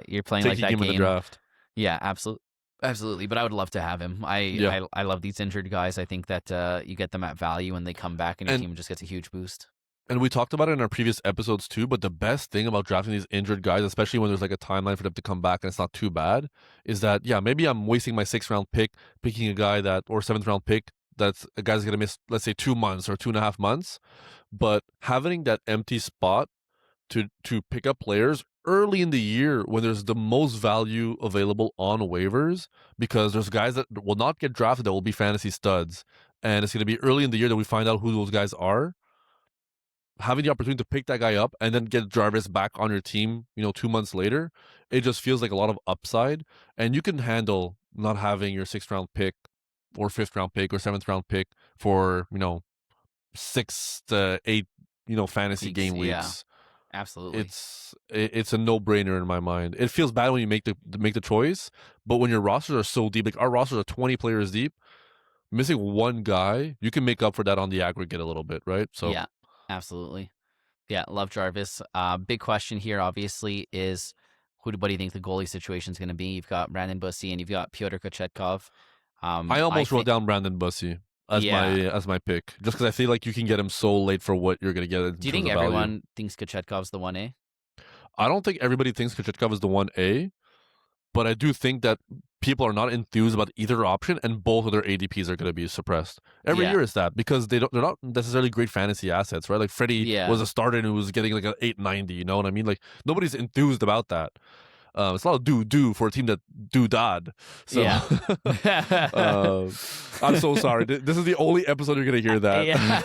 You're playing like taking that him in the game. draft. Yeah, absolutely. But I would love to have him. Yeah. I love these injured guys. I think that you get them at value and they come back and your And team just gets a huge boost. And we talked about it in our previous episodes too, but the best thing about drafting these injured guys, especially when there's like a timeline for them to come back and it's not too bad, is that, yeah, maybe I'm wasting my 6th round pick picking a guy that, or 7th round pick, that's a guy's going to miss, let's say, 2 months or 2.5 months. But having that empty spot to pick up players early in the year when there's the most value available on waivers, because there's guys that will not get drafted that will be fantasy studs. And it's going to be early in the year that we find out who those guys are. Having the opportunity to pick that guy up and then get Jarvis back on your team, 2 months later, it just feels like a lot of upside. And you can handle not having your 6th round pick or 5th round pick or 7th round pick for, 6 to 8, fantasy Weeks, game yeah, weeks. absolutely. It's a no-brainer in my mind. It feels bad when you make the choice, but when your rosters are so deep, like our rosters are 20 players deep, missing one guy, you can make up for that on the aggregate a little bit, right? So Yeah, absolutely. Yeah, love Jarvis. Big question here, obviously, is what do you think the goalie situation is going to be? You've got Brandon Bussy and you've got Pyotr Kochetkov. I I almost wrote think, down Brandon Bussy yeah. as my pick, just because I feel like you can get him so late for what you're gonna get in Do you terms think of value. everyone thinks Kochetkov's the 1A? I don't think everybody thinks Kochetkov is the 1A, but I do think that people are not enthused about either option, and both of their ADPs are going to be suppressed. Every Yeah, year is that because they're not necessarily great fantasy assets, right? Like Freddie was yeah, a starter and was getting like an 890. You know what I mean? Like nobody's enthused about that. It's a lot of do for a team that do dad. So yeah. uh, I'm so sorry. This is the only episode you're gonna hear that. Yeah.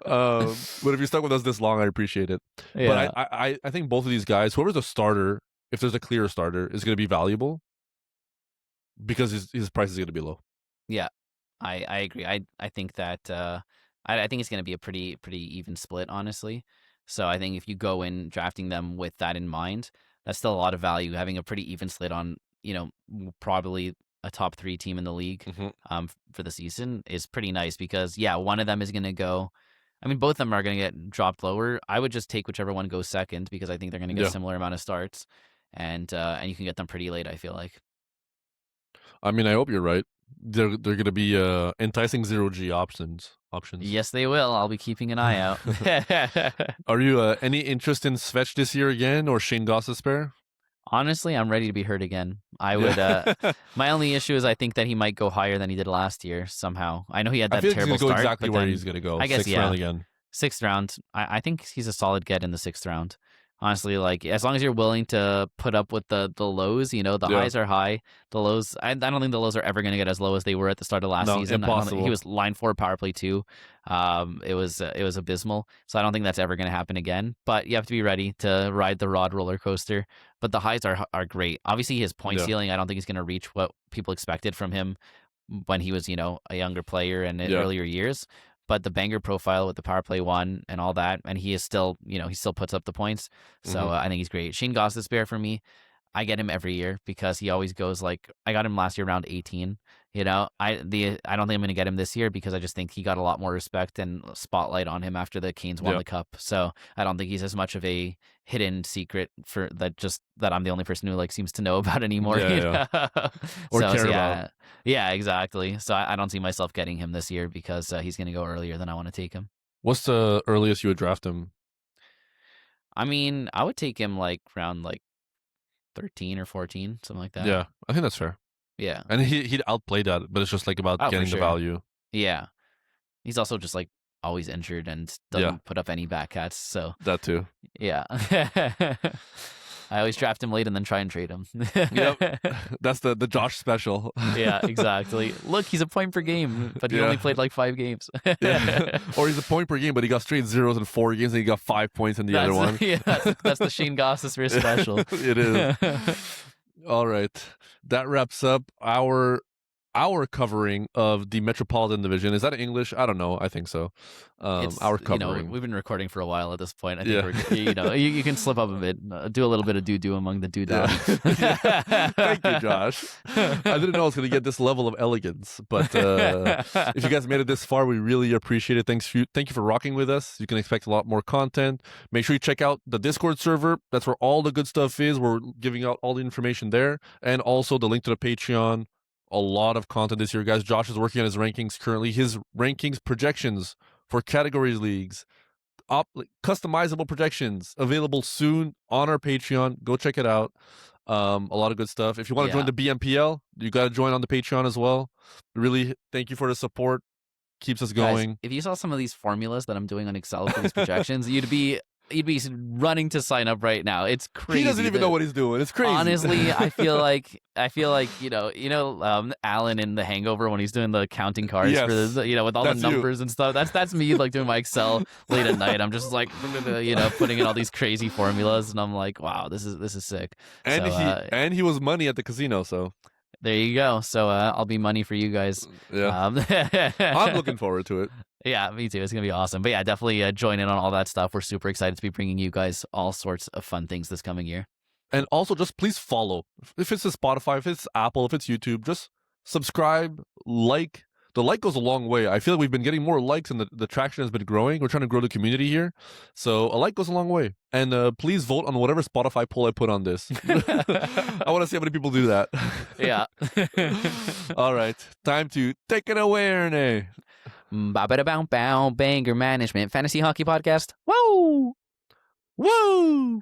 But if you're stuck with us this long, I appreciate it. Yeah. But I think both of these guys, whoever's a starter, if there's a clear starter, is gonna be valuable because his price is gonna be low. Yeah. I agree. I think that I think it's going to be a pretty even split, honestly. So I think if you go in drafting them with that in mind, that's still a lot of value. Having a pretty even split on probably a top 3 team in the league Mm-hmm. for the season is pretty nice because yeah, one of them is going to go. I mean, both of them are going to get dropped lower. I would just take whichever one goes second because I think they're going to get a Yeah. similar amount of starts, and you can get them pretty late. I feel like. I mean, I hope you're right. They're gonna be enticing 0G options. Yes, they will. I'll be keeping an eye out. Are you any interest in Svetch this year again or Shane Gostisbehere? Honestly, I'm ready to be hurt again. I would. Yeah. My only issue is I think that he might go higher than he did last year somehow. I know he had I that feel like he's terrible gonna go start, exactly but where then he's gonna go. I guess 6th round again. 6th round. I think he's a solid get in the 6th round. Honestly, like as long as you're willing to put up with the lows, the Yeah. highs are high. The lows, I don't think the lows are ever going to get as low as they were at the start of last No, season. I don't think, impossible. he was line 4 power play 2. It was abysmal. So I don't think that's ever going to happen again. But you have to be ready to ride the Rod roller coaster. But the highs are great. Obviously, his point Yeah. ceiling, I don't think he's going to reach what people expected from him when he was a younger player and in Yeah. earlier years. But the banger profile with the power play 1 and all that, and he is still, he still puts up the points. So Mhm. I think he's great. Shane Gostisbehere for me, I get him every year because he always goes like I got him last year around 18. I don't think I'm going to get him this year because I just think he got a lot more respect and spotlight on him after the Canes won Yeah. the cup. So I don't think he's as much of a hidden secret for that. Just that I'm the only person who like seems to know about anymore. Yeah, you yeah. know? Or So care yeah, about. Yeah, exactly. So I don't see myself getting him this year because he's going to go earlier than I want to take him. What's the earliest you would draft him? I mean, I would take him like round like 13 or 14, something like that. Yeah, I think that's fair. Yeah. And he'd outplay that, but it's just like about Oh, for getting the sure. value. Yeah. He's also just like always injured and Yeah, doesn't put up any back hats. So that too. yeah. I always draft him late and then try and trade him. Yep, that's the Josh special. Yeah, exactly. Look, he's a point per game, but he Yeah. only played like 5 games. Yeah, or he's a point per game, but he got straight zeros in 4 games, and he got 5 points in the other one. Yeah, that's the Shane Gossespierre special. It is. All right, that wraps up our covering of the Metropolitan Division. Is that in English? I don't know. I think so. Our covering. We've been recording for a while at this point. I Yeah. think you can slip up a bit, do a little bit of doo-doo among the doo-dah. Yeah. Thank you, Josh. I didn't know I was going to get this level of elegance, but if you guys made it this far, we really appreciate it. Thank you for rocking with us. You can expect a lot more content. Make sure you check out the Discord server. That's where all the good stuff is. We're giving out all the information there, and also the link to the Patreon. A lot of content this year, guys. Josh is working on his rankings currently. His rankings projections for categories leagues, customizable projections available soon on our Patreon. Go check it out. A lot of good stuff. If you want to join the BMPL, you got to join on the Patreon as well. Really, thank you for the support. Keeps us going. Guys, if you saw some of these formulas that I'm doing on Excel for these projections, you'd be running to sign up right now. It's crazy. He doesn't even know what he's doing. It's crazy. Honestly, I feel like Alan in The Hangover when he's doing the counting cards Yes. for the, with all the numbers and stuff. That's me like doing my Excel late at night. I'm just like putting in all these crazy formulas, and I'm like, wow, this is sick. And he was money at the casino, so there you go. So I'll be money for you guys. Yeah. I'm looking forward to it. Yeah, me too. It's going to be awesome. But yeah, definitely join in on all that stuff. We're super excited to be bringing you guys all sorts of fun things this coming year. And also, just please follow. If it's a Spotify, if it's Apple, if it's YouTube, just subscribe, like. The like goes a long way. I feel like we've been getting more likes and the traction has been growing. We're trying to grow the community here. So a like goes a long way. And please vote on whatever Spotify poll I put on this. I want to see how many people do that. Yeah. All right. Time to take it away, Erne. Ba-ba-da-bow-bow, Banger Management Fantasy Hockey Podcast. Woo! Woo!